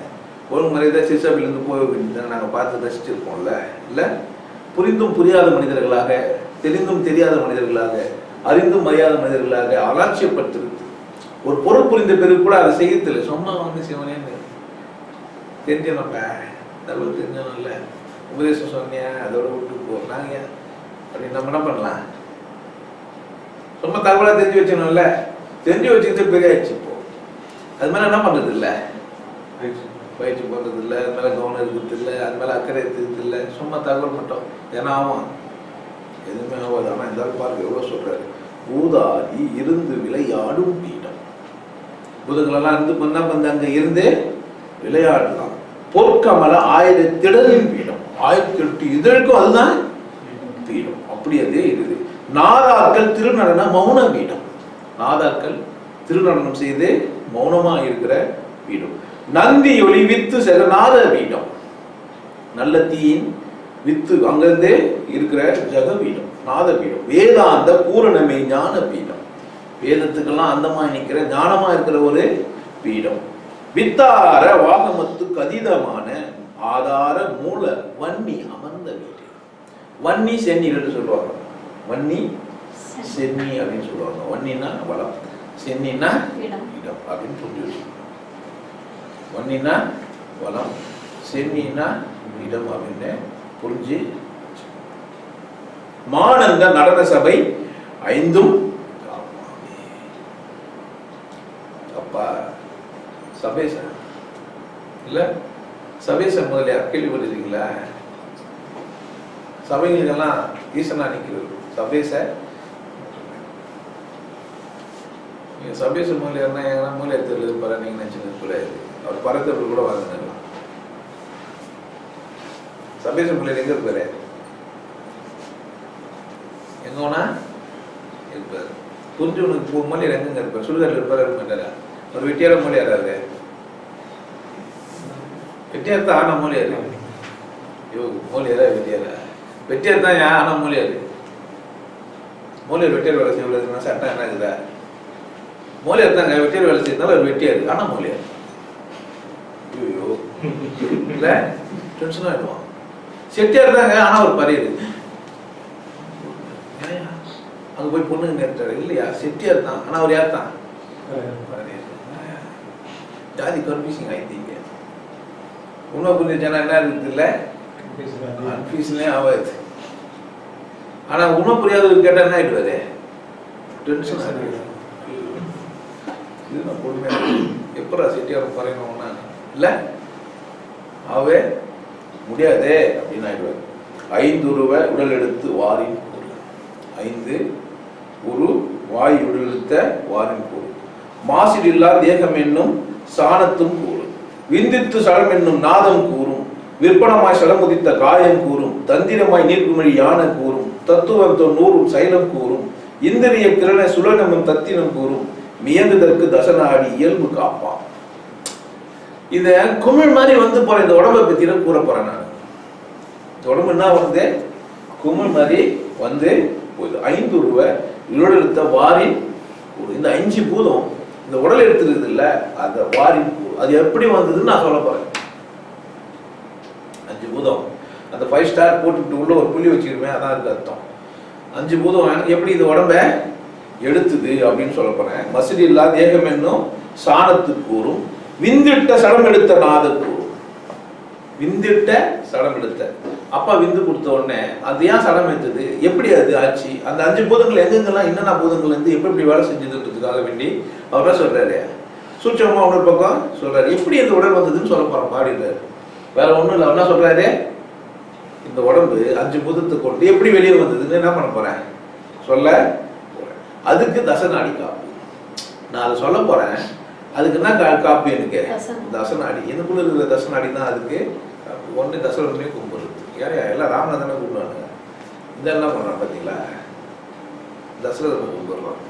ஒரு முறைதான் சிற்சபையிலேருந்து போய் வேண்டியது நாங்கள் பார்த்து ரசிச்சிருப்போம்ல. இல்லை, புரிந்தும் புரியாத மனிதர்களாக, தெரிந்தும் தெரியாத மனிதர்களாக, அறிந்தும் அறியாத மனிதர்களாக அலட்சியப்படுத்திருக்கு. ஒரு பொருள் புரிந்த பிறகு கூட அதை செய்யத்தில்லை. சொன்னா வந்து சிவனேன்னு தெரிஞ்சனப்ப தகவல் தெரிஞ்சனும் இல்லை, உபதேசம் சொன்னியா அதோட விட்டு போனாங்க அப்படின்னு நம்ம என்ன பண்ணலாம்? ரொம்ப தகவலாக தெரிஞ்சு வச்சணும்ல, தெரிஞ்சு வச்சுக்கிட்டு பெரிய ஆயிடுச்சு. இப்போ அது மேலே என்ன பண்ணுறது இல்லை, பயிற்சி பண்ணுறது இல்லை, அது மேலே கவனம் இருக்கிறது இல்லை, அது மேலே அக்கறை இருக்கிறது இல்லை. சும்மா தகவல் மட்டும் ஏன்னா ஆகும், எதுவுமே ஆகாது. ஆனால் இருந்தாலும் பாருங்க எவ்வளோ சொல்கிறாரு. பூதாதி இருந்து விளையாடும் பீடம். பூதங்களெல்லாம் இருந்து பண்ணா வந்து அங்கே இருந்து விளையாடலாம். பொற்கமல 1000 திடலின் பீடம், 1008 இதழுக்கும் அதுதான் பீடம். அப்படி அதே இருக்குது. நாதாக்கள் திருநடன மௌன பீடம். நாதாக்கள் திருநடனம் செய்து மௌனமா இருக்கிற பீடம். நந்தி ஒளி வித்து செகநாத பீடம். நல்ல தீயின் வித்து அங்கிருந்தே இருக்கிற ஜெக பீடம், நாத பீடம். வேதாந்த பூரணமே ஞான பீடம். வேதத்துக்கெல்லாம் அந்தமா நிற்கிற ஞானமா இருக்கிற ஒரு பீடம். வித்தார வாகமத்துக்கு அதீதமான ஆதார மூல வன்னி அமர்ந்த வீடு. வன்னி சென்னி என்று சொல்லுவாங்க. வன்னி சென்னி அப்படின்னு சொல்லுவாங்க. வன்னினா வளம், சென்னினா இடம் அப்படின்னு புரிஞ்சு. வன்னினா வளம், சென்னினா இடம் அப்படின்னு புரிஞ்சு. மானந்த நடன சபை 5 அப்பா சபேசன் இல்ல, சபேசன் முதலியார் கேள்விப்பட்டிருக்கீங்களா? சபைகளுக்கெல்லாம் ஈசனா நிற்கிறது சபேச. நீங்க சபேச மூலியர்னா எங்கன்னா மூலியர் தெரியல இருப்பாரு நீங்க நினைச்சுன்னு கூட அவர் பரத்தவர் கூட வாங்கினா. சபேச மூலியர் எங்க இருப்பாரு? எங்கன்னா இருப்பாரு. புரிஞ்சவனுக்கு மூலியர் எங்க இருப்பாரு? சுடுகாட்டில் இருப்பாரு, இருக்க மாட்டாரா? ஒரு வெட்டியார மூலியாரா இருக்கு? வெட்டியார் தான் ஆனா மூலியாரு. மூலியாரா வெட்டியாரா? வெட்டியார் தான் ஏன் ஆனா மூலியாரு? மூலியர் வெட்டியார் வேலை செய்ய சட்டம் என்ன இருக்குதா? மூலியார் தாங்க வெட்டியார் வேலை செய்யறதுனால ஒரு வெட்டியாரு ஆனா மூலியார். ஐயோ இல்ல டென்ஷன் ஆயிடுவான். செட்டியார் தாங்க ஆனா ஒரு பரியரு. அங்க போய் பொண்ணுங்க நேர்த்தாரு இல்லையா? செட்டியார் தான் ஆனா அவர் யார் தான்? ஜாதி கன்ஃபியூசிங் ஆயிட்டீங்க. உண்மை புரிஞ்சுச்சா என்ன இருக்குது இல்லை? கன்ஃபியூஷனே ஆகாது. ஆனா உண்மை புரியாதவருக்கு கேட்டா என்ன ஆயிடுவாரு? டென்ஷன் ஆகிடுவாரு. இது நான் பொறுமையா எப்படா செட்டியார் பறையணும்னா இல்லை ஆகவே முடியாதே அப்படின்னு ஆயிடுவாரு. ஐந்துருவ உடல் எடுத்து வாரின் கூறு. 5 உரு வாய் உடல் எடுத்த வாரின் கூறு. மாசிடில்லா தேகம் என்னும் சாணத்தும் கூறும். விந்தித்து சடம் என்னும் நாதம் கூறும். விற்பனமாய் சடமுதித்த காயம் கூறும். தந்திரமாய் நீர்க்குமழி யானை கூறும். தத்துவம் நூறும் சைலம் கூறும். இந்திரிய கிரண சுலனமும் தத்தினம் கூறும். மியங்குதற்கு தசனாடி இயல்பு காப்பான். இத குமிழ் மாதிரி வந்து போற இந்த உடம்பை பத்தி தான் கூற போறேன் நான். இந்த உடம்புன்னா வந்து குமிழ் மாதிரி வந்து போகுது. 5 உருவ இதோட எடுத்த வாரின் கூறு. இந்த 5 பூதம் இந்த உடல் எடுத்துருக்குது இல்ல, அந்த வாரின் கூறு அது எப்படி வந்ததுன்னு நான் சொல்ல போறேன். 5 பூதம் அந்த 5 ஸ்டார் போட்டுட்டு உள்ள ஒரு புள்ளி வச்சிருமே, அதான் அதுக்கு அர்த்தம். 5 பூதம் எப்படி இந்த உடம்ப எடுத்துது அப்படின்னு சொல்ல போறேன். மசிடி இல்லா தேகம் என்னும் சாணத்து கூறும். விந்திட்ட சடம் எடுத்த நாத கூறும். விந்திட்ட சடம் எடுத்த அப்பா விந்து கொடுத்த உடனே அது ஏன் சடம் எடுத்தது, எப்படி அது ஆச்சு, அந்த 5 பூதங்கள் எங்கெங்கெல்லாம் என்னென்ன பூதங்கள் இருந்து எப்படி வேலை செஞ்சதுன்றதுக்காக வேண்டி அவர்தான் சொல்றாரு. சூட்சமா இன்னொரு பக்கம் சொல்றாரு எப்படி இந்த உடல் வந்ததுன்னு சொல்ல போறோம் பாடினாரு. வேற ஒண்ணும் இல்லை. என்ன சொல்றாரு, இந்த உடம்பு 5 பூதத்தை கொண்டு எப்படி வெளியே வந்ததுன்னு என்ன பண்ண போறேன் சொல்ல போறேன். அதுக்கு தசநாடி காப்பு. நான் அதை சொல்ல போறேன். அதுக்கு என்ன காப்பு, எனக்கு தசநாடி. எனக்குள்ள இருக்கிற தசநாடி தான் அதுக்கு ஒன்று. தசரமே கும்பிடுறது யாரையா எல்லாம் ராமநாதனை கும்பிடுவானுங்க. இதெல்லாம் பண்றான் பார்த்தீங்களா, தசரதனை கும்பிடுறான்.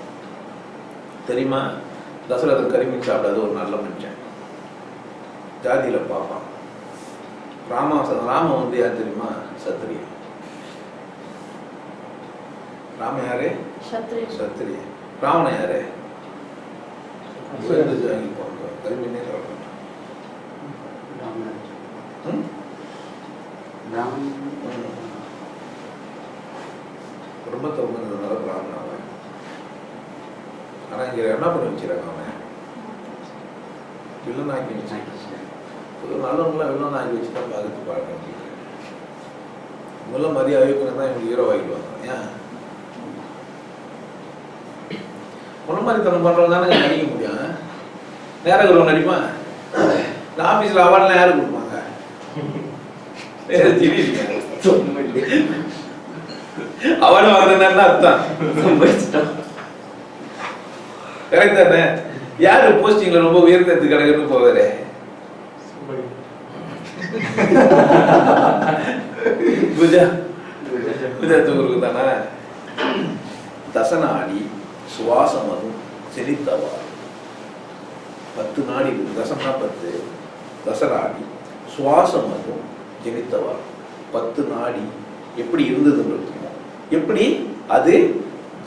தெரியுமா, தசரதன் கரிமீன் சாப்பிடாத ஒரு நல்ல மனுஷன், ஜாதியில பார்ப்பான். ராம வந்து யார் தெரியுமா, சத்திரியன். ராம யாரு, சத்திரியன். ராவணன் யாரு, கரிமீனே சொல்றான். குடும்பத்தை உணர்ந்ததுனால பிராமணன் அவன். ஆனா இங்க என்ன பண்ணி வச்சிருக்காங்க, அவன் வில்லனாக்கி வச்சு. நல்லவங்களாம் வில்லனாக்கி வச்சுதான் பார்த்து பார்க்க முடியல. முல்ல மரியாதை தான் இவங்க ஹீரோ ஆகிடுவாங்க. ஏன் முன்ன மாதிரி தனம் பண்றவங்க தானே நடிக்க முடியும். நேரம் நடிப்பா. இந்த ஆபீஸ்ல அவார்ட்லாம் யாரு கொடுப்பாங்க, அவார்டு வாங்கினா அர்த்தம் கரெக்ட் தானே. யாரு போஸ்டிங்ல ரொம்ப உயர்ந்தது கிடைக்குன்னு போவாரு, தானே. தசநாடி சுவாசமதும் செழித்தவாறு. 10 நாடி இருக்கு. தசம்னா 10, தசநாடி சுவாசமதும் ஜெனித்தவாறு. 10 நாடி எப்படி இருந்ததுன்றதையும் எப்படி அது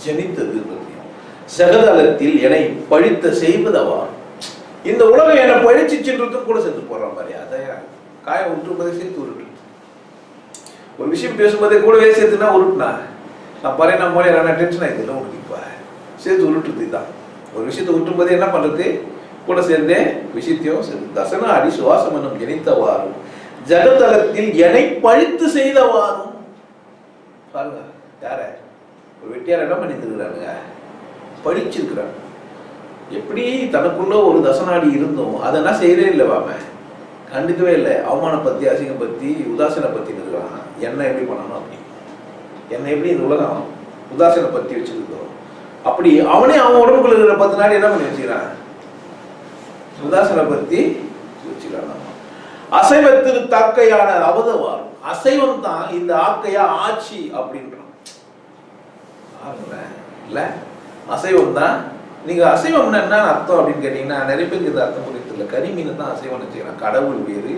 ஜனித்ததுன்றதையும். சகதலத்தில் என்னை பழித்த செய்வதவாறு. இந்த உலகம் என்னை பழிச்சுன்றதும் கூட சேர்த்து போடுறான் பாரு. அதை காயம் உருட்டும்போதே சேர்த்து உருட்டு. ஒரு விஷயம் பேசும்போதே கூடவே சேர்த்துனா உருட்டுனா நான் பாரு நான் மொழி டென்ஷன் ஆயிடுது உனக்கு. இப்ப சேர்த்து உருட்டுறது தான். ஒரு விஷயத்தை உருட்டும் போதே என்ன பண்றது, கூட சேர்ந்தே விஷயத்தையும் சேர்ந்து. தசனாடி சுவாசமனம் ஜனித்தவாறும் ஜகதலத்தில் என்னை பழித்து செய்தவாறும். பாருங்க யார ஒரு வெட்டியார் என்ன பண்ணிருக்கிறானுங்க, பழிச்சிருக்கிறாங்க. எப்படி தனக்குள்ள ஒரு தசநாடி இருந்தோம் அதை என்ன செய்யறே இல்லை, வாம கண்டுக்கவே இல்லை. அவமான பத்தி அசிங்கம் பத்தி உதாசனை பத்தி இருக்கிறான். என்ன எப்படி பண்ணணும், அப்படி என்ன எப்படி இந்த உலகம் உதாசனை பத்தி வச்சிருக்கோம், அப்படி அவனே அவன் உடம்புக்குள்ள இருக்கிற 10 நாடி என்ன பண்ணி வச்சுக்கிறான், உதாசனை பத்தி வச்சுக்கிறான். அசைவத்திற்கு தாக்கையான அவதவாரம். அசைவம் தான் இந்த ஆக்கையா ஆட்சி அப்படின்றான் இல்ல. அசைவம் தான். நீங்க அசைவம்னா என்ன அர்த்தம் அப்படின்னு கேட்டீங்கன்னா நிறைய பேருக்கு இது அர்த்தம் புரியல. கரிமீன் தான் அசைவம் வச்சுக்கிறான். கடவுள் வேறு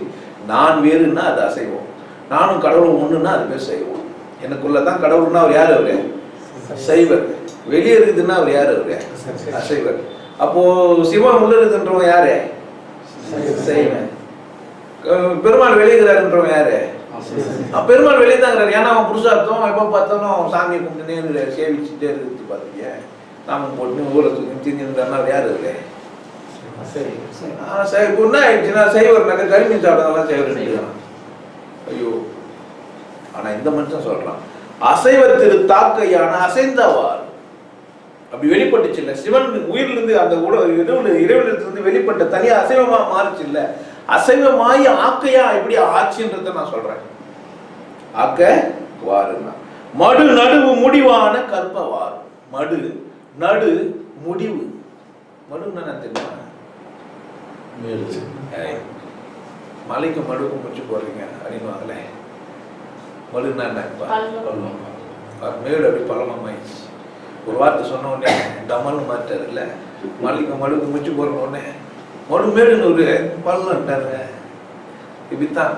நான் வேறுன்னா அது அசைவம். நானும் கடவுளும் ஒண்ணுன்னா அது பேர் சைவம். எனக்குள்ளதான் கடவுள்னா அவர் யாரு, அவரு சைவர். வெளியே இருக்குதுன்னா அவர் யாரு, அவரு அசைவர். அப்போ சிவன் உள்ள இருக்குன்றவன் யாரு, சைவன். பெருமாள் வெளியேறாருன்றவன் யாரு, பெருமாள் வெளியே தாங்கிறாரு. ஏன்னா அவன் புருஷார்த்தம் எப்ப பார்த்தாலும் சாமியை கும்பிட்டுனே சேவிச்சுட்டே இருக்கு. பாத்தீங்க நாம போட்டு ஊரை திரிஞ்சிருந்தாருன்னா அவர் யாரு, அவரு என்ன ஆயிடுச்சுன்னா சைவர்னாக்க கரிமீன் சாப்பிடலாம் சைவர். ஐயோ, ஆனா இந்த மனுஷன் சொல்றான் அசைவத்திற்கு தாக்கையான அசைந்தவாறு. அப்படி வெளிப்பட்டுச்சு இல்ல, சிவன் உயிரிலிருந்து அந்த இறைவனிலிருந்து வெளிப்பட்ட தனியா அசைவமா மாறுச்சு இல்ல. அசைவமாயி ஆக்கையா எப்படி ஆச்சுன்றத நான் சொல்றேன். ஆக்க வாருன்னா மடு நடுவு முடிவான கற்ப வாரும். மடு நடு முடிவு. மடுன்னா என்ன தெரியுமா? மலைக்கு மடுக்கும் முடிச்சு போறீங்க அப்படின்னு வாங்களே. மடுன்னா என்ன? மேடு அப்படி பள்ளமாயிடுச்சு. ஒரு வார்த்தை சொன்ன உடனே டமல்னு மாட்டாரு இல்ல, மலைக்கு மடுக்கு முடிச்சு போற உடனே மடு மேடுன்னு ஒரு பள்ளம்ட்டாருங்க. இப்படித்தான்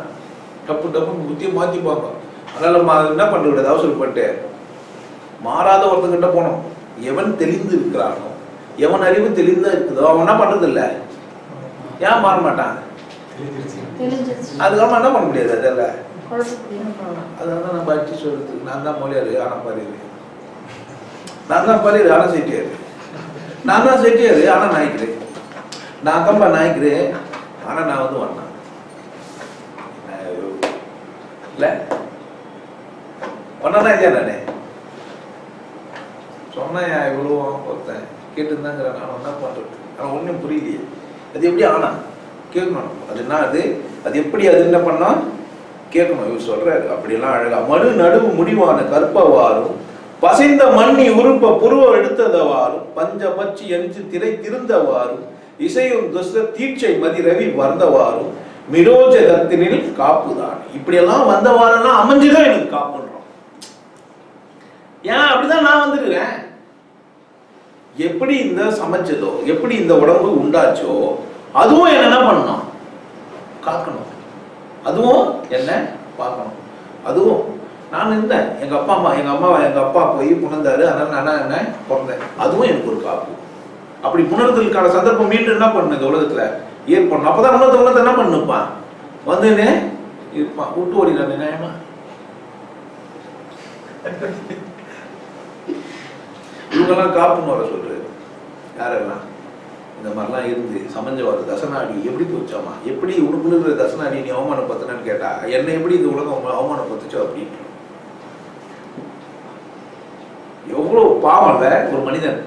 டப்பு டப்புன்னு புத்தியை மாத்திப்பாங்க. அதனால என்ன பண்ண கூடாது, அவசரப்பட்டு மாறாத ஒருத்தங்கிட்ட போனோம். எவன் தெளிந்து இருக்கிறானோ, எவன் அறிவு தெளிந்தா இருக்குதோ அவன் என்ன பண்றது இல்ல. ஏன் மாற மாட்டான்? அதுக்காக என்ன பண்ண முடியாது. அதெல்லாம் அதனால நம்ம அடிச்சு சொல்றது, நான் தான் மொழியாரு ஆனா பாரியாரு, நான் தான் பாரியாரு ஆனா செட்டியாரு, நான் தான் செட்டியாரு ஆனா நாய்க்கிறேன், நான் தம்பா நாய்க்கிறேன் ஆனா நான் வந்து வந்தேன் இல்ல ஒன்னா இல்லையா? நானே சொன்னேன் இவ்வளோ ஒருத்தன் கேட்டுருந்தாங்கிற நான் என்ன பண்றது? ஆனால் ஒன்றும் புரியலையே. அது எப்படி ஆனா கேட்கணும். அது என்ன அது எப்படி அது என்ன பண்ணா கேட்கணும். இவர் சொல்றாரு அப்படியெல்லாம் அழகா. மடு நடுவு முடிவான கற்பவாரும் பசைந்த மண்ணி உறுப்ப புருவ எடுத்ததவாரும் பஞ்ச பச்சி எஞ்சு திரை திருந்தவாரும் இசையும் துஷ்ட தீட்சை மதி ரவி வந்தவாரும் மிரோஜ தத்தினில் காப்புதான். இப்படியெல்லாம் வந்தவாரெல்லாம் அமைஞ்சுதான் எனக்கு காப்புன்றோம். ஏன் அப்படிதான் நான் வந்துருக்கிறேன். எப்படி இந்த சமைச்சதோ, எப்படி இந்த உடம்பு உண்டாச்சோ, அதுவும் என்ன பண்ணணும்? காக்கணும். அதுவும் என்ன பார்க்கணும். அதுவும் நான் இருந்தேன். எங்க அப்பா போய் புணர்ந்தாரு, அதனால நான் என்ன பிறந்தேன். அதுவும் எனக்கு ஒரு காப்பு. அப்படி புணர்தலுக்கான சந்தர்ப்பம் மீண்டும் என்ன பண்ணு இந்த உலகத்துல ஏற்படணும். அப்பதான் உலகத்தை என்ன பண்ணுப்பான் வந்துன்னு இருப்பான். விட்டு ஓடிடான் நியாயமா? இவங்கெல்லாம் காப்புன்னு வர சொல்றாரு. யாரெல்லாம் இந்த மாதிரிலாம் இருந்து சமைஞ்ச வர தசனாடி எப்படி போச்சாமா, எப்படி உனக்குள்ள இருக்கிற தசனாடி நீ அவமானப்படுத்தினு கேட்டா என்னை எப்படி இந்த உலகம் அவமானப்படுத்துச்சோ அப்படின்னு. எவ்வளவு பாவம்ல ஒரு மனிதன்,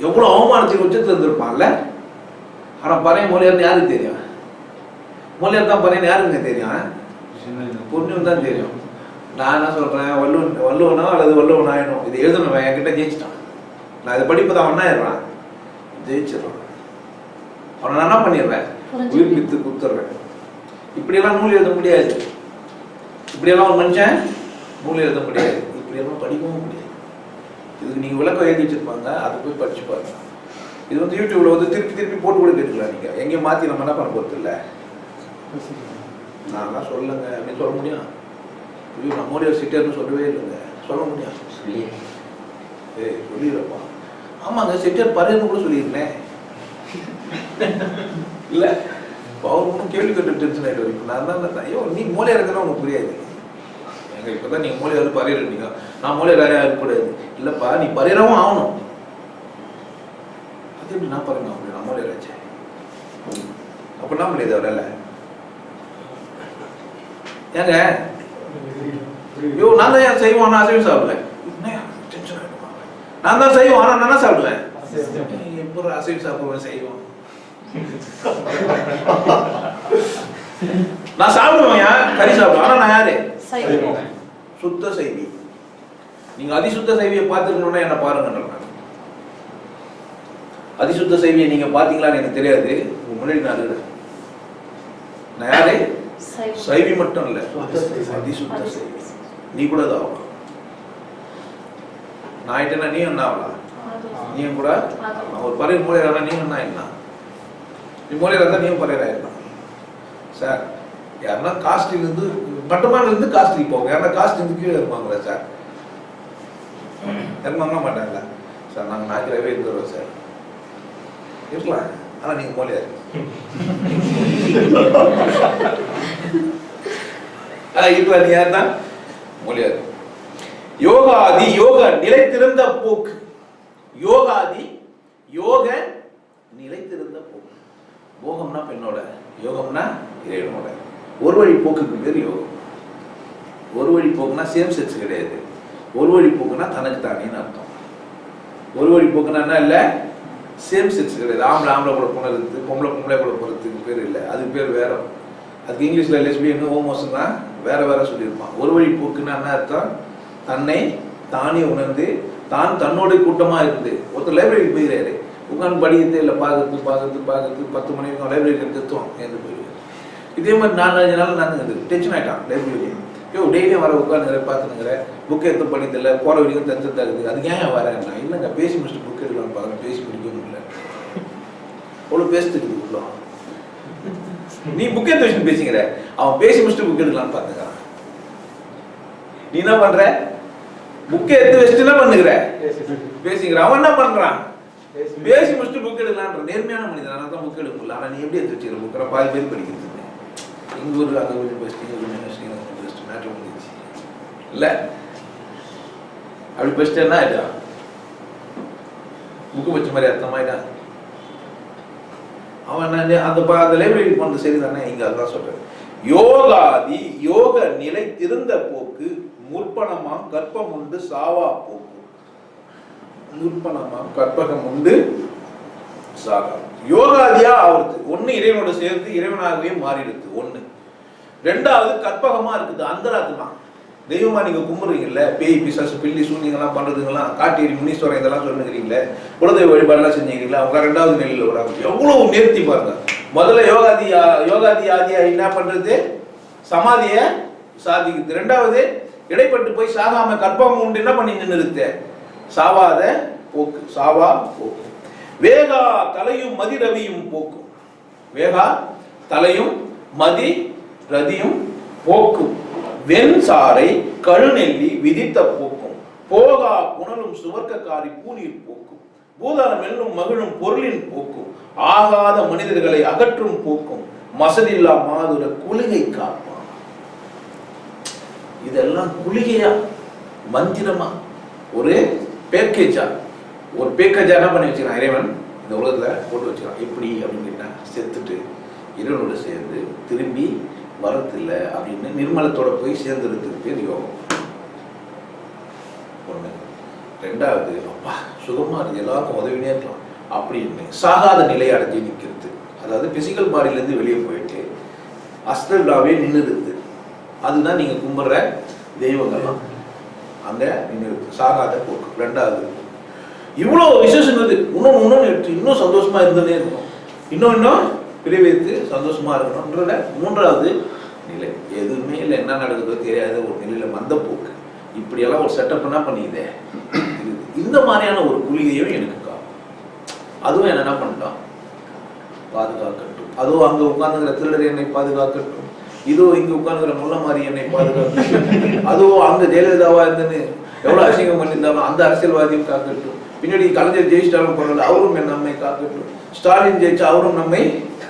எவ்வளவு அவமானத்தின் உச்சத்துல இருந்திருப்பான்ல. ஆனா பறைய மொழியார்னு யாருக்கு தெரியும்? மொழியார் தான் பறையன்னு யாருங்க தெரியும்? புண்ணியம் தான் தெரியும். நான் என்ன சொல்றேன், வள்ளுவனோ அல்லது வள்ளுவன் ஆயிடும். இது எழுதணும் என்கிட்ட ஜெயிச்சிட்டான். நான் இதை படிப்பதான் அவன் ஆயிடுறான், ஜெயிச்சிடறான். அவனை நான் என்ன பண்ணிடுறேன், உயிர் பித்து குத்துறேன். இப்படியெல்லாம் நூல் எழுத முடியாது. இப்படியெல்லாம் ஒரு மனுஷன் நூல் எழுத முடியாது. இப்படியெல்லாம் படிக்கவும் முடியாது. இதுக்கு நீங்க விளக்கம் எழுதி வச்சிருப்பாங்க, அதை போய் படிச்சு பாருங்க. இது வந்து யூடியூப்ல வந்து திருப்பி போட்டு கூட கேட்டுக்கலாம். நீங்க எங்கேயும் மாத்தி நம்ம என்ன பண்ண போறது இல்லை. நான் சொல்லுங்க அப்படின்னு சொல்ல முடியும்? நம்மளுடைய சிட்டியர்னு சொல்லவே இல்லைங்க, சொல்ல முடியும்? சொல்லிடுறப்பா. ஆமாங்க, செட்டியார் பறையன்னு கூட சொல்லியிருந்தேன் இல்ல. அவர் ஒன்றும் கேள்வி கேட்டு டென்ஷன் ஆகிட்டு வரைக்கும் நான் தான் ஐயோ நீ மூலையா இருக்குன்னா உனக்கு புரியாது. எங்க இப்பதான் நீங்க மூலையாவது பறையர் இருந்தீங்க, நான் மூலையாரா இருக்கக்கூடாது. இல்லப்பா நீ பறையறவும் ஆகணும். அது எப்படி நான் பாருங்க அப்படி நான் மூலையாராச்சே அப்படின்னா முடியாது அவரால். ஏங்க ஐயோ நான் தான் ஏன் செய்வோம், நான் அசைவம் சாப்பிடுவேன். நான் தான் செய்வோம், ஆனா நான் சாப்பிடுவேன். எப்போ அசைவம் சாப்பிடுவேன் செய்வோம்? நான் சாப்பிடுவேன், கறி சாப்பிடுவேன். ஆனா நான் யாரு? சுத்த செய்வி. நீங்க அதிசுத்த செய்வியை பார்த்துக்கணும்னா என்ன பாருங்க. அதிசுத்த செய்வியை நீங்க பாத்தீங்களான்னு எனக்கு தெரியாது. உங்க முன்னாடி நான் யாரு? சைவி மட்டும் இல்ல, அதிசுத்த செய்வி. நீ கூட தான் நான் ஆயிட்டேன்னா நீ என்ன ஆகலாம்? நீயும் கூட ஒரு பறையர் மூலையாரா நீ என்ன ஆயிடலாம்? நீ மூலையாரா இருந்தா நீயும் பறையர் ஆயிடலாம். சார் யாருன்னா காஸ்ட்லில இருந்து மட்டமான இருந்து காஸ்ட்லி போங்க, யாருன்னா காஸ்ட்லி இருந்து கீழே இருப்பாங்களா சார்? இறங்க மாட்டாங்களா சார்? நாங்கள் நாய்க்கலாவே இருந்துருவோம் சார். இருக்கலாம், ஆனா நீங்க மூலையாரு. இருக்கலாம், நீ யார் தான் மூலையாரு. யோகாதி யோக நிலைத்திருந்த போக்கு. யோகாதி யோக நிலைத்திருந்த போக்கு. போகம்னா பெண்ணோட, யோகம்னா இறைவனோட. ஒரு வழி போக்குக்கு பேர் யோகம். ஒரு வழி போக்குனா சேம் செக்ஸ் கிடையாது. ஒரு வழி போக்குனா தனக்கு தானேன்னு அர்த்தம். ஒரு வழி போக்குனா என்ன இல்லை, சேம் செக்ஸ் கிடையாது. ஆம்பளை கூட போனதுக்கு, பொம்பளை கூட போறதுக்கு பேர் இல்லை, அது பேர் வேற. அதுக்கு இங்கிலீஷில் லெஸ்பியன் ஹோமோஸ்னா வேற வேற சொல்லியிருப்பான். ஒரு வழி போக்குன்னா என்ன அர்த்தம்? தன்னை தானே உணர்ந்து தான் தன்னோட கூட்டமாக இருந்து ஒருத்தர் லைப்ரரிக்கு போயிடுறாரு, உட்காந்து படிக்கிறதே இல்லை, பார்க்கறது 10 மணி வரைக்கும் லைப்ரரி எடுத்துவோம் ஏந்து போயிடுவார். இதே மாதிரி 4-5 நாள் நடந்துது, டென்ஷன் ஆகிட்டான் லைப்ரரி. டெய்லியும் வர உட்காந்துங்கிற பார்த்துனுங்கிற புக் எடுத்து படித்தல போகிற வரைக்கும் தத்து தகுது, அதுக்கு ஏன் வரேன்? இல்லைங்க பேசி முடிச்சுட்டு புக் எடுக்கலாம்னு பார்க்குறேன், பேசி முடிக்க முடியல, அவ்வளோ பேசிட்டு உள்ள. நீ புக் எடுத்து வச்சுட்டு பேசிக்கிற, அவன் பேசி முடிச்சுட்டு புக் எடுக்கலாம்னு பார்த்துக்கிறான். நீ என்ன பண்ற? புக்கை எடுத்து வச்சுட்டு என்ன பண்ணுகிற? பேசிக்கிற. அவன் என்ன பண்றான்? பேசி முடிச்சுட்டு புக் எடுக்கலான்ற நேர்மையான மனிதன், அதனால தான் புக் எடுக்க முடியல. ஆனால் நீ எப்படி எடுத்து வச்சுக்கிற புக்கை? பாதி பேர் படிக்கிறது இங்க ஒரு அங்கே கொஞ்சம் பெஸ்ட்டு மேட்ரு முடிஞ்சிச்சு இல்லை? அப்படி பெஸ்ட் என்ன ஆயிட்டா? புக்கு வச்ச மாதிரி அர்த்தமாயிட்டா? அவன் அந்த லைப்ரரி போனது சரி தானே? இங்க அதான் சொல்றேன். யோகாதி யோக நிலை திருந்த போக்கு முற்பணமாம் கற்பம் உண்டு சாவா போக்கு. முற்பணமாம் கற்பகம் உண்டு சாகா. யோகாதியா ஆவறது ஒண்ணு, இறைவனோட சேர்த்து இறைவனாகவே மாறிடுது ஒண்ணு. ரெண்டாவது கற்பகமா இருக்குது அந்தராத்மா. தெய்வமா நீங்க கும்பிடுறீங்கல்ல, பேய் பிசாசு பில்லி சூனியங்கள்லாம் பண்றதுங்கெல்லாம் காட்டேரி முனீஸ்வரன் இதெல்லாம் சொல்லுங்கிறீங்களே, குலதெய்வ வழிபாடுலாம் செஞ்சுக்கிறீங்களா, அவங்க 2வது நிலையில் வராங்க. எவ்வளவு நேர்த்தி பாருங்க. முதல்ல யோகாதி ஆதியா என்ன பண்றது? சமாதிய சாதிக்குது. 2வது இடைப்பட்டு போய் சாகாம கற்பகம் உண்டு என்ன பண்ணி நின்றுது? சாவாத போக்கு, சாவா போக்கு. வேகா தலையும் மதி ரவியும் போக்கும். வேகா தலையும் மதி ரதியும் போக்கும். வெண் சாரை கழுநெல்லி விதித்த போக்கும். போகா புனலும் சுவர்க்கக்காரி பூநீர் போக்கும். பூதானம் எல்லும் மகிழும் பொருளின் போக்கும். ஆகாத மனிதர்களை அகற்றும் போக்கும். மசதில்லா மாதுர குளிகை காப்பான். இதெல்லாம் குளிகையா மந்திரமா ஒரு பேக்கேஜா? ஒரு பேக்கேஜா என்ன பண்ணி வச்சுக்கிறான் இறைவன் இந்த உலகத்துல போட்டு வச்சுக்கிறான். எப்படி அப்படின்னு கேட்டா, செத்துட்டு இறைவனோட சேர்ந்து திரும்பி வரதில்லை அப்படின்னு நிர்மலத்தோட போய் சேர்ந்துருக்கிறதுக்கு பேர் யோகம். ஒண்ணு. 2வது அப்பா சுகமா இருக்கு, எல்லாருக்கும் உதவினே இருக்கலாம் அப்படின்னு சாகாத நிலையை அடைஞ்சு நிற்கிறது. அதாவது பிசிக்கல் பாடியிலேருந்து வெளியே போயிட்டு அஸ்தலாவே நின்றுடுது. அதுதான் நீங்க கும்பிடுற தெய்வங்கள்லாம் அங்க நின்று சாகாத போக்கு. 2வது இவ்வளவு விசேஷம் இருக்குது. இன்னும் சந்தோஷமா இருந்ததே இருக்கணும், இன்னும் பிரிவைத்து சந்தோஷமா இருக்கணும்ன்ற 3வது நிலை. எதுவுமே இல்லை, என்ன நடக்குதோ தெரியாத ஒரு நிலையில மந்த போக்கு. இப்படியெல்லாம் ஒரு செட்டப் என்ன பண்ணிக்குதே. இந்த மாதிரியான ஒரு குளிகையும் எனக்கு காணும். அதுவும் என்ன பண்ணிட்டான்? பாதுகாக்கட்டும். அதுவும் அங்க உட்கார்ந்துங்கிற திருடர் என்னை பாதுகாக்கட்டும். இதோ இங்க உட்கார்ந்துங்கிற முள்ள மாதிரி என்னை பாதுகாக்கட்டும். அதுவும் அங்க ஜெயலலிதாவா இருந்துன்னு எவ்வளவு அசிங்கம் பண்ணியிருந்தாலும் அந்த அரசியல்வாதியும் காக்கட்டும். பின்னாடி கலைஞர் ஜெயிச்சிட்டாலும் போறது அவரும் நம்மை காக்கட்டும். ஸ்டாலின் ஜெயிச்சா அவரும் நம்மை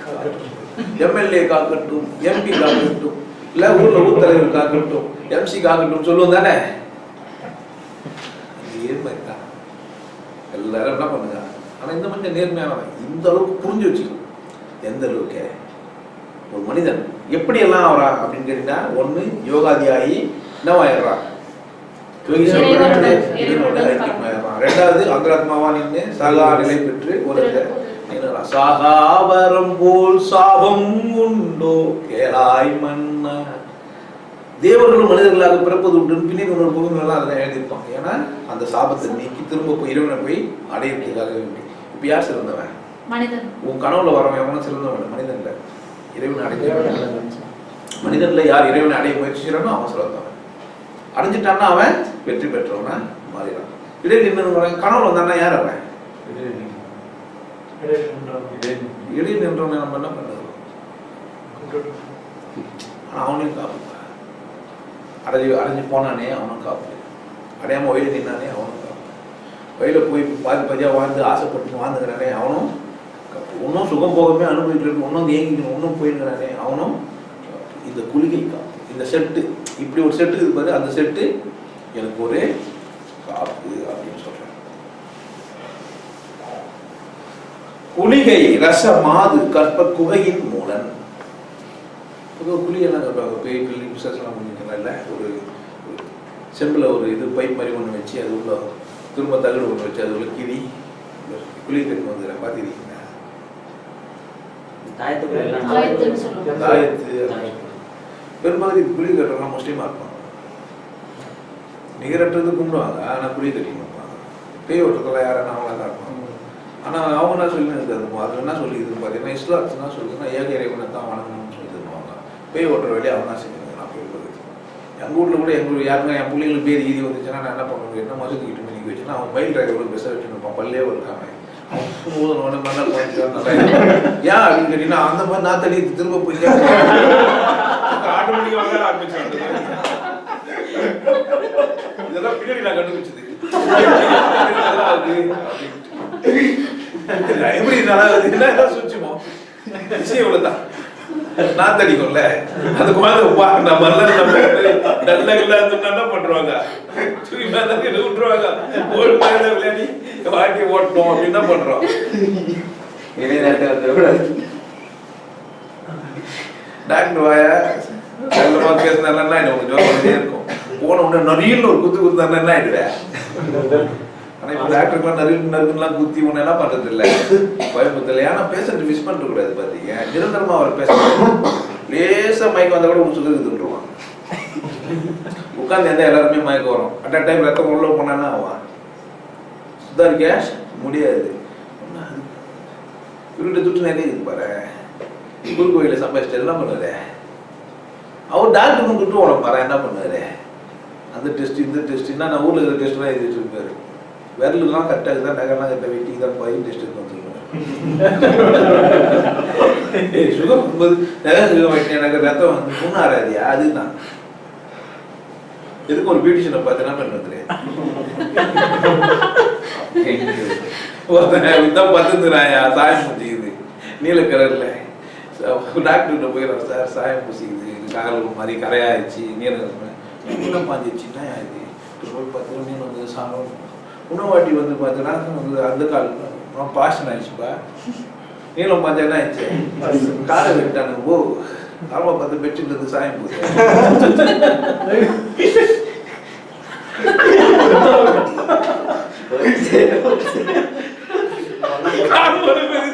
காக்கட்டும். எம்எல்ஏ காக்கட்டும், எம்பி காக்கட்டும், இல்ல ஊர்ல ஊர் தலைவர் காக்கட்டும், எம்சி காக்கட்டும் சொல்லுவோம் தானே? எல்லாரும் என்ன பண்ணுங்க. ஆனா இந்த மனிதன் நேர்மையானவன். இந்த அளவுக்கு புரிஞ்சு வச்சுக்கணும். எந்த அளவுக்கு ஒரு மனிதன் எப்படி எல்லாம் ஆகிறா அப்படின்னு கேட்டீங்கன்னா, 1 யோகாதியாகி என்னவாயிடுறான்? 2வது அந்தராத்மாவா நின்று சாகா நிலை பெற்று ஒரு சாகாவரம் போல் சாபம் உண்டோ கேளாய் மன்னா. தேவர்களும் மனிதர்களாக பிறப்பது உண்டு பின்னாடி ஒரு புகுமெல்லாம் அதில் எழுதியிருப்பான். ஏன்னா அந்த சாபத்தை நீக்கி திரும்ப போய் இறைவனை போய் அடையிறதுக்காக வேண்டி. இப்ப யார் சிறந்தவன்? மனிதன். உன் கனவுல வரவன் எவனும் சிறந்தவன் மனிதன்ல. இறைவனை அடைஞ்சவன் மனிதன்ல யார் இறைவனை அடைய முயற்சிக்கிறானோ அவன் சிறந்தவன். அடைஞ்சிட்டான்னா அவன் வெற்றி பெற்றவனா மாறிடான். இடையில் நின்று கனவுல வந்தான்னா யார் அவன்? இடையில் நின்றவனை நம்ம என்ன பண்ணுறோம்? அவனையும் காப்பு. அடைஞ்சு போனானே அவனும் காப்பு. அடையாம வயலில் நின்னானே அவனும் காப்பு. வயலில் போய் பாதியாக வாழ்ந்து ஆசைப்பட்டு வாழ்ந்துக்கிறானே அவனும் காப்பு. இன்னும் சுகம் போகமே அனுபவிட்டு இன்னும் ஏங்கிக்கணும் இன்னும் போயிருக்கிறானே அவனும் காப்பு. இந்த குளிகை காப்பு. இந்த செட்டு இப்படி ஒரு செட்டு இருப்பாரு, அந்த செட்டு எனக்கு ஒரே காப்பு அப்படின்னு சொல்றேன். குளிகை ரச மாது கற்ப குகையின் மூலன். குளியெல்லாம் கற்பாங்க. பேய் பிள்ளை பிசாசெல்லாம் பண்ணிக்கிறனால ஒரு செம்பில் ஒரு இது பைப் மாதிரி ஒன்று வச்சு அது உள்ள திரும்ப தகடு ஒன்று வச்சு அது உள்ள கிளி குழி கட்டு வந்துடுறேன். பார்த்துக்கிறீங்களா? தாயத்துன்னு சொல்லுவாங்க. தாயத்து பெரும்பாலும் இது குழி கட்டுறவங்க முஸ்லீமாக இருப்பாங்க. நிகரற்றது கும்பிடுவாங்க, ஆனால் குழி கட்டி இருப்பாங்க. பேய் ஓட்டத்தில் யாரும் அவங்கள தான் இருப்பாங்க. ஆனால் அவங்க என்ன சொல்லி இருக்காது, அது என்ன சொல்லிக்குதுன்னு பார்த்தீங்கன்னா இஸ்லாத்து என்ன சொல்லுதுன்னா ஏக இறைவனை தான் வணங்கணும்னு சொல்லி தருவாங்க. பேய் ஓட்டுற வேலையை அவங்க தான் செய்யுங்க. நான் போய் பகுதி எங்கள் வீட்டில் கூட எங்களுக்கு யாருங்க என் பிள்ளைங்களுக்கு பேர் ஈதி வந்துச்சுன்னா நான் என்ன பண்ணுவேன், என்ன மாதிரி கிட்ட மணிக்கு வச்சுன்னா அவன் பைல் டிரைவர் பெருசாக வச்சுருப்பான், பல்லே இருக்காங்க. அவன் நல்லா குறைஞ்சிக்கான் ஏன் அப்படின்னு கேட்டீங்கன்னா அந்த மாதிரி நான் தடி திரும்ப போய் ஆட்டோமேட்டிக்காக ஆரம்பிச்சாங்க. இதெல்லாம் பின்னாடி நான் கண்டுபிடிச்சது எப்படி என்ன சுச்சுமோ விஷயம் இவ்வளவுதான். நான் தடிக்கும்ல அது குழந்தை நல்ல என்ன பண்றாங்க விட்டுருவாங்க விளையாடி வாட்டி ஓட்டணும் அப்படின்னு தான் பண்றோம். டாக்டர் வாயா நல்லமா பேசினா எனக்கு ஜோரே இருக்கும். போன உடனே நரியல் ஒரு குத்து குத்துனா என்ன ஆயிடுவேன். ஆனா இப்ப டாக்டருக்குலாம் நறுக்குலாம் குத்தி உன்ன என்ன பண்றது இல்லை பயப்பதில்லை. ஏன்னா பேஷண்ட் மிஸ் பண்ண கூடாது. பாத்தீங்க நிரந்தரமா அவர் பேசுறாங்க, லேசா மயக்கம் வந்தா கூட சுதுருவாங்க. உட்காந்து எந்த எல்லாருமே மயக்கம் வரும். அட் டைம் ரத்தம் உள்ள போனா ஆவான் சுதாரிக்க முடியாது. இவருடைய துட்டு நிறைய இருக்கு பாரு. குரு கோயில சம்பாதிச்சிட்டு என்ன பண்ணுவாரு அவர், டாக்டருக்கு துட்டு உடம்பு பாரு என்ன பண்ணுவாரு. அந்த டெஸ்ட் இந்த டெஸ்ட் என்ன நான் ஊர்ல இருக்கிற டெஸ்ட்லாம் எழுதிட்டு இருப்பாரு. விரலுலாம் கரெக்டாக இருக்குதான், நகைலாம் கரெக்டாக வெட்டி தான் போய் டெஸ்ட் வந்துருக்கேன். சுகம் எனக்கு ரத்தம் வந்து புண்ணாராதியா அதுதான். எதுக்கு ஒரு பியூட்டிஷனை பார்த்து என்ன பண்ணுறது இதான் பத்துறாயா சாயம் பூசிக்குது நீல கலர்ல. டாக்டர்கிட்ட போயிடும், சார் சாயம் பூசிக்குது கால் மாதிரி கரையாயிடுச்சு நீளம் பாஞ்சிடுச்சுன்னா ஆயிடுச்சு. போய் பார்த்து மீன் வந்து சாணம் உணவாட்டி வந்து பார்த்தீங்கன்னா வந்து அந்த கால் பாஷன் ஆயிடுச்சுப்பா. நீளம் பார்த்தா என்ன ஆயிடுச்சு காலை வெட்டானுங்க. ஓ காலை பார்த்து பெட்ஷீட்ல இருந்து சாயம் போகுது.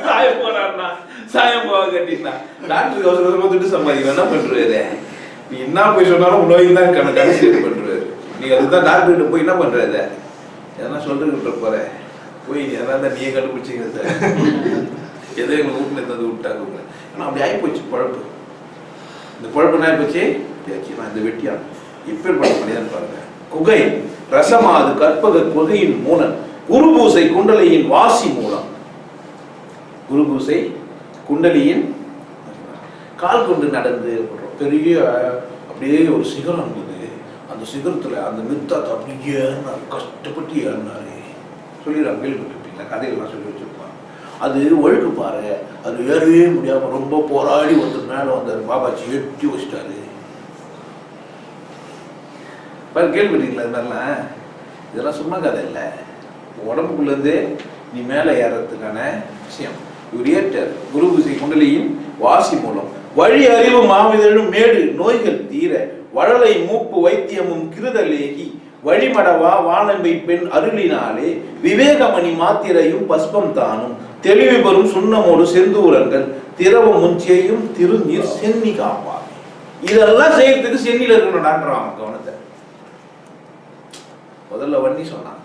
சாயம் போறாருன்னா சாயம் போக கட்டினா டாக்டருக்கு அவசரமா துட்டு சம்பாதிக்க என்ன பண்றாரு. நீ என்ன போய் சொன்னாலும் நோய் தான் கணக்கு பண்றாரு. நீ அதுதான் டாக்டர்கிட்ட போய் என்ன பண்றாரு எதனா சொல்லிட்டு போற போய் எதாவது நீயே கண்டுபிடிச்சிங்க சார் எதோ எங்களை வீட்டுல இருந்து விட்டாங்க. ஏன்னா அப்படி ஆகிப்போச்சு குழப்பு. இந்த குழப்பு என்ன ஆகிப்போச்சு. நான் இந்த வெட்டியா எப்பேற்பட்ட மனிதன் பாருங்க. குகை ரசமாது கற்பக குகையின் மூலம் குருபூசை குண்டலியின் வாசி மூலம். குருபூசை குண்டலியின் கால் கொண்டு நடந்து பெரிய அப்படியே ஒரு சிகரம் இருந்தது. அந்த சிகரத்துல அந்த நிறுத்தாத்த அப்படியே ஏறினார், கஷ்டப்பட்டு ஏறினாரு சொல்லிடுறாங்க. கேள்விப்பட்டிருப்பீங்களா, கதைகள்லாம் சொல்லி வச்சிருப்பாங்க. அது ஒழுக்கு பாரு, அது ஏறவே முடியாம ரொம்ப போராடி வந்து மேல வந்தார். பாபாஜி எட்டி வச்சிட்டாரு. கேள்விப்பட்டீங்களா இது மாதிரிலாம்? இதெல்லாம் சும்மா கதை இல்லை. உடம்புக்குள்ள இருந்து நீ மேல ஏறதுக்கான விஷயம். இவர் ஏற்றார் குருபூசை குண்டலியின் வாசி மூலம். வழி அறிவு மாவிதழும் மேடு நோய்கள் தீர வழலை மூப்பு வைத்தியமும் கிருதலேகி வழிமடவா வானம்பை பெண் அருளினாலே விவேகமணி மாத்திரையும் பஸ்பம் தானும் தெளிவு பெறும் சுண்ணமோடு செந்தூரங்கள் திரவ முஞ்சியையும் திருநீர் சென்னி காப்பார். இதெல்லாம் செய்யறதுக்கு சென்னில இருக்கணும் டாக்டர். அவன் கவனத்தை முதல்ல வண்டி சொன்னான்.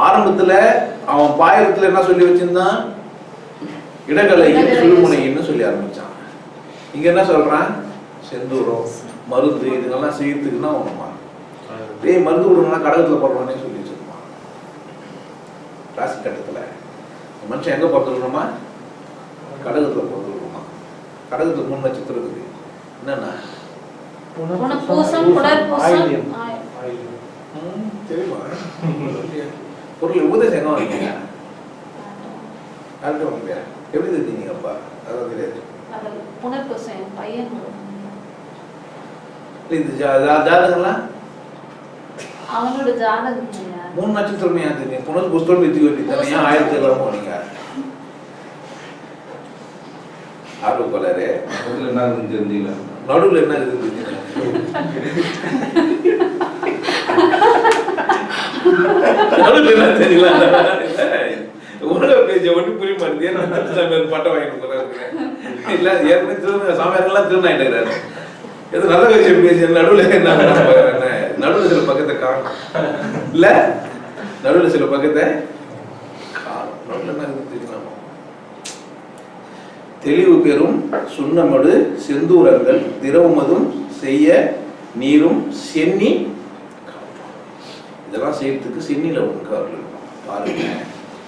ஆரம்பத்துல அவன் பாயிரத்துல என்ன சொல்லி வச்சிருந்தான், இடகலையின் சுழுமுனைன்னு சொல்லி ஆரம்பிச்சான். இங்க என்ன சொல்றான், செந்தூரம் மருந்து இதுக்கெல்லாம் செய்யறதுக்குன்னா ஒண்ணுமா மருந்து விடணும்னா கடகத்துல போடுறானே சொல்லி வச்சிருப்பான். ராசி கட்டத்துல மனுஷன் எங்க பிறந்துருக்கணுமா, கடகத்துல பிறந்துருக்கணுமா. கடகத்துல 3 நட்சத்திரம் இருக்குது. என்னன்னா தெரியுமா பொருள் உபதேசம் எங்க வாங்கிங்க, யார்கிட்ட வாங்கியா, எப்படி தெரிஞ்சீங்க அப்பா? அதான் தெரியாது. இந்த ஜாதகம்லாம் அவனோட ஜாதகம் 3 நட்சத்திரம் ஏன் தெரியும்? புனல் புஸ்தகம் வித்தி வேண்டி தானே 1000 போனீங்க. ஆர்வக்கோளாறு என்ன தெரிஞ்சீங்க, நடுவில் என்ன இருக்குது நடுவில் என்ன தெரியல. உலக பேஜ் கழிச்ச ஒன்றும் புரிய மாட்டேங்குது. ஏன்னா சாமியார் பட்டம் வாங்கிட்டு போறாரு இல்லை, ஏற்கனவே திரும்ப சாமியார்கள்லாம் திருநாயிட்டாரு. எது நல்ல விஷயம் பேசி நடுவில் என்ன நடுவில் சில பக்கத்தை காணும் இல்லை, நடுவில் சில பக்கத்தை காணும். நடுவில் என்ன தெரியுமா? தெளிவு பெறும் சுண்ணமடு செந்தூரங்கள் திரவமதும் செய்ய நீரும் சென்னி. இதெல்லாம் செய்யறதுக்கு சென்னியில் ஒன்று பாருங்க.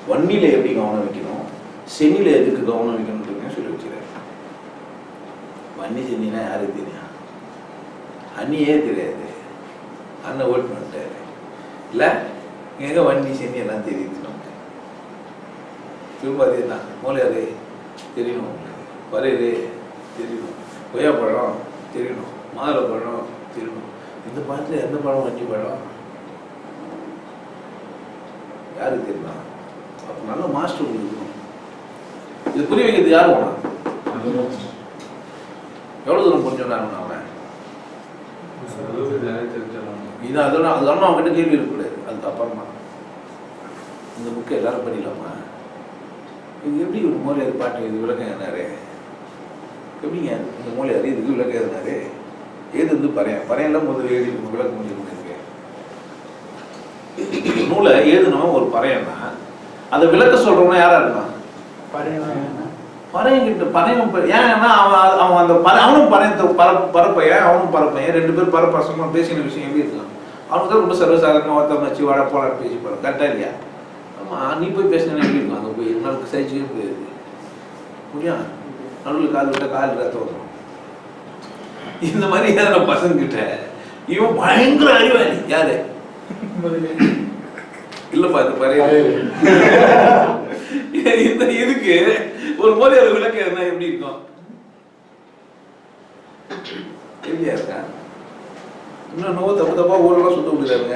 வன்னியில எப்படி கவனம் வைக்கணும், சென்னியில எதுக்கு கவனம் வைக்கணும்னு சொல்லி வச்சுக்கிறேன். வன்னி சென்னினா யாருக்கு தெரியும்? அண்ணியே தெரியாது. அண்ணன் ஓட்டு பண்ணிட்டாரு இல்லை, எங்க வன்னி சென்னி எல்லாம் தெரியுது நமக்கு. திரும்ப அதே தான். மூலையாரு தெரியணும், வரையறு தெரியணும், கொய்யாப்பழம் தெரியணும், மாதுளப்பழம் தெரியணும். இந்த பழத்தில் எந்த பழம் வன்னி பழம் யாருக்கு தெரியலாம்? அப்போ நல்ல மாஸ்டர் உங்களுக்கு இருக்கணும். இது புரிய வைக்கிறது யார் போனா? எவ்வளோ தூரம் புரிஞ்சோன்னு அவன் இது அதெல்லாம் அவங்ககிட்ட கேள்வி இருக்கக்கூடாது. அதுக்கு அப்புறமா இந்த புக்கை எல்லாரும் பண்ணிடலாமா? இது எப்படி ஒரு மூலையார் பாட்டு இது விளக்கம் என்னாரு? எப்படிங்க இந்த மூலையார் இதுக்கு விளக்கம் எதுனாரு? ஏது வந்து பறையெல்லாம் முதல்ல எழுதி விளக்க முடியும். நூலை எழுதுனவன் ஒரு பறையன்னா அதை விளக்க சொல்றவனா யாரா இருக்கான்? பறையங்கிட்ட பறையம். ஏன்னா அவன் அந்த அவனும் பறையத்தை பரப்பையன், அவனும் பரப்பையன், ரெண்டு பேரும் பரப்பசமா பேசின விஷயம் எப்படி இருக்கான்? அவனுக்கு தான் ரொம்ப சர்வசாதாரணமா ஒருத்தம் வச்சு வாட போலான்னு பேசி போறான். கரெக்டா இல்லையா? ஆமா, நீ போய் பேசினா எப்படி இருக்கும்? அங்கே போய் நம்மளுக்கு சைச்சுக்கே போயிருக்கு முடியும். நடுவில் காது விட்டா கால் ரத்தம் வரும். இந்த மாதிரி ஏதாவது பசங்க கிட்ட இவன் பயங்கர அறிவாளி. யாரு இல்லப்பா இந்த பறைய இந்த இதுக்கு ஒரு மூலையார் விளக்கு என்ன எப்படி இருக்கும்? எப்படியா இருக்கா? இன்னும் நோவு தப்பு தப்பா ஊரெல்லாம் சுத்த விடுறாங்க.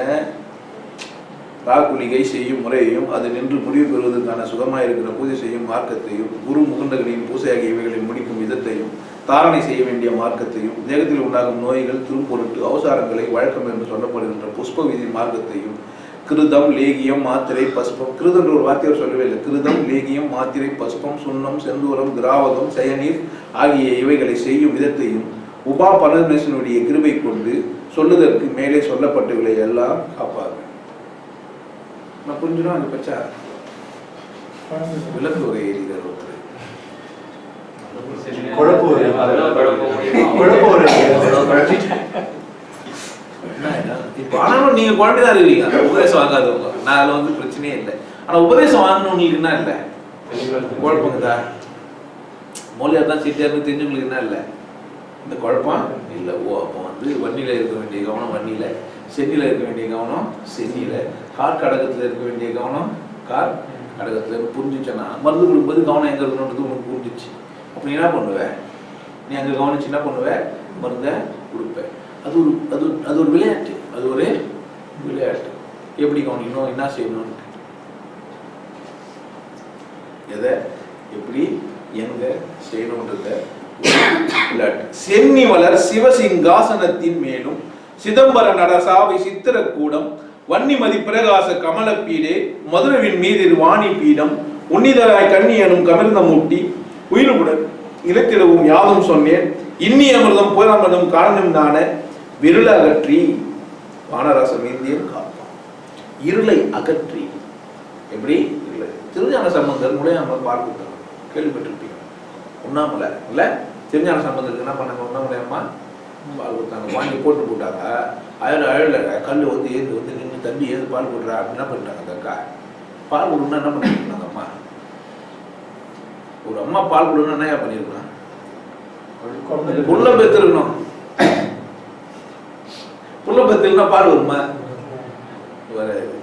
ராக்குலிகை செய்யும் முறையையும் அது நின்று முடிவு பெறுவதற்கான சுகமாக இருக்கிற பூஜை செய்யும் மார்க்கத்தையும் குரு முகுண்டகளின் பூசை ஆகிய இவைகளை முடிக்கும் விதத்தையும் தாரணை செய்ய வேண்டிய மார்க்கத்தையும் தேகத்தில் உண்டாகும் நோய்கள் திருப்பொருட்டு அவசாரங்களை வழக்கம் என்று சொல்லப்படுகின்ற புஷ்ப விதி மார்க்கத்தையும் கிருதம் லேகியம் மாத்திரை பஸ்பம், கிருதன்ற ஒரு வார்த்தையை சொல்லவே இல்லை. கிருதம் லேகியம் மாத்திரை பஸ்பம் சுண்ணம் செந்தூரம் திராவகம் செயநீர் ஆகிய இவைகளை செய்யும் விதத்தையும் உபா பரமேஸ்வரனுடைய கிருபை கொண்டு சொல்லுதற்கு மேலே சொல்லப்பட்டவர்களை எல்லாம் காப்பார்கள். நான் புரிஞ்சுடும் அது பச்சா விளக்கு ஒரு எரிதல் ஒன்று இப்போ ஆனாலும் நீங்க குழந்தைதான் இருக்கீங்க. உபதேசம் வாங்காதவங்க நான் அதில் வந்து பிரச்சனையே இல்லை. ஆனா உபதேசம் வாங்கணும் என்ன இல்லை குழப்பங்கதா? மொழியார் தான் சிட்டியார்னு தெரிஞ்சவங்களுக்கு என்ன இல்லை இந்த குழப்பம் இல்லை. ஓ அப்போ வந்து வன்னியில இருக்க வேண்டிய கவனம் வன்னியில, சென்னியில இருக்க வேண்டிய கவனம் சென்னியில, கார் கடகத்துல இருக்க வேண்டிய கவனம் கார் கடகத்துல புரிஞ்சிச்சேன்னா மருந்து கொடுக்கும்போது கவனம் எங்க இருக்கணுன்றது உனக்கு புரிஞ்சிச்சு. அப்போ நீ என்ன பண்ணுவ? நீ அங்கே கவனிச்சு என்ன பண்ணுவ? மருந்தை கொடுப்ப. அது ஒரு அது ஒரு விளையாட்டு. அது ஒரு விளையாட்டு. எப்படி கவனிக்கணும், என்ன செய்யணும், எதை எப்படி எங்க செய்யணும்ன்றத விளையாட்டு. சென்னி வளர் சிவசிங்காசனத்தின் மேலும் சிதம்பர நடசாவை சித்திரக்கூடம் வன்னிமதி பிரகாச கமலப்பீடே மதுரவின் மீதில் வாணி பீடம் உன்னிதராய் கண்ணி எனும் கமிர்ந்த மூட்டி உயிர்வுடன் இலக்கிடவும் யாதும் சொன்னேன் இன்னி அமிர்தம் புறமிர்தம் காரணம் தான விருள அகற்றி வானராசம் இந்தியன் காப்பான். இருளை அகற்றி எப்படி இல்லை திருஞான சம்பந்தர் முளையாமல் பார்த்துட்டாங்க, கேள்விப்பட்டிருப்பீங்க. உண்ணாமலை இல்லை திருஞான சம்பந்தருக்கு என்ன பண்ணாங்க? உண்ணாமலை அம்மா பால் கொடுத்தாங்க, வாங்கி போட்டு போட்டாங்க. அழல கல் வந்து ஏந்து வந்து நின்று தண்ணி ஏது பால் கொடுறா அப்படின்னு என்ன பண்ணிட்டாங்க? அந்த அக்கா பால் கொடுன்னா என்ன பண்ணிருக்காங்க? அம்மா ஒரு அம்மா பால் கொடுன்னா என்ன பண்ணிருக்கணும்? புள்ள பெத்திருக்கணும். புள்ள பெத்திருந்தா பால் வருமா? வராது.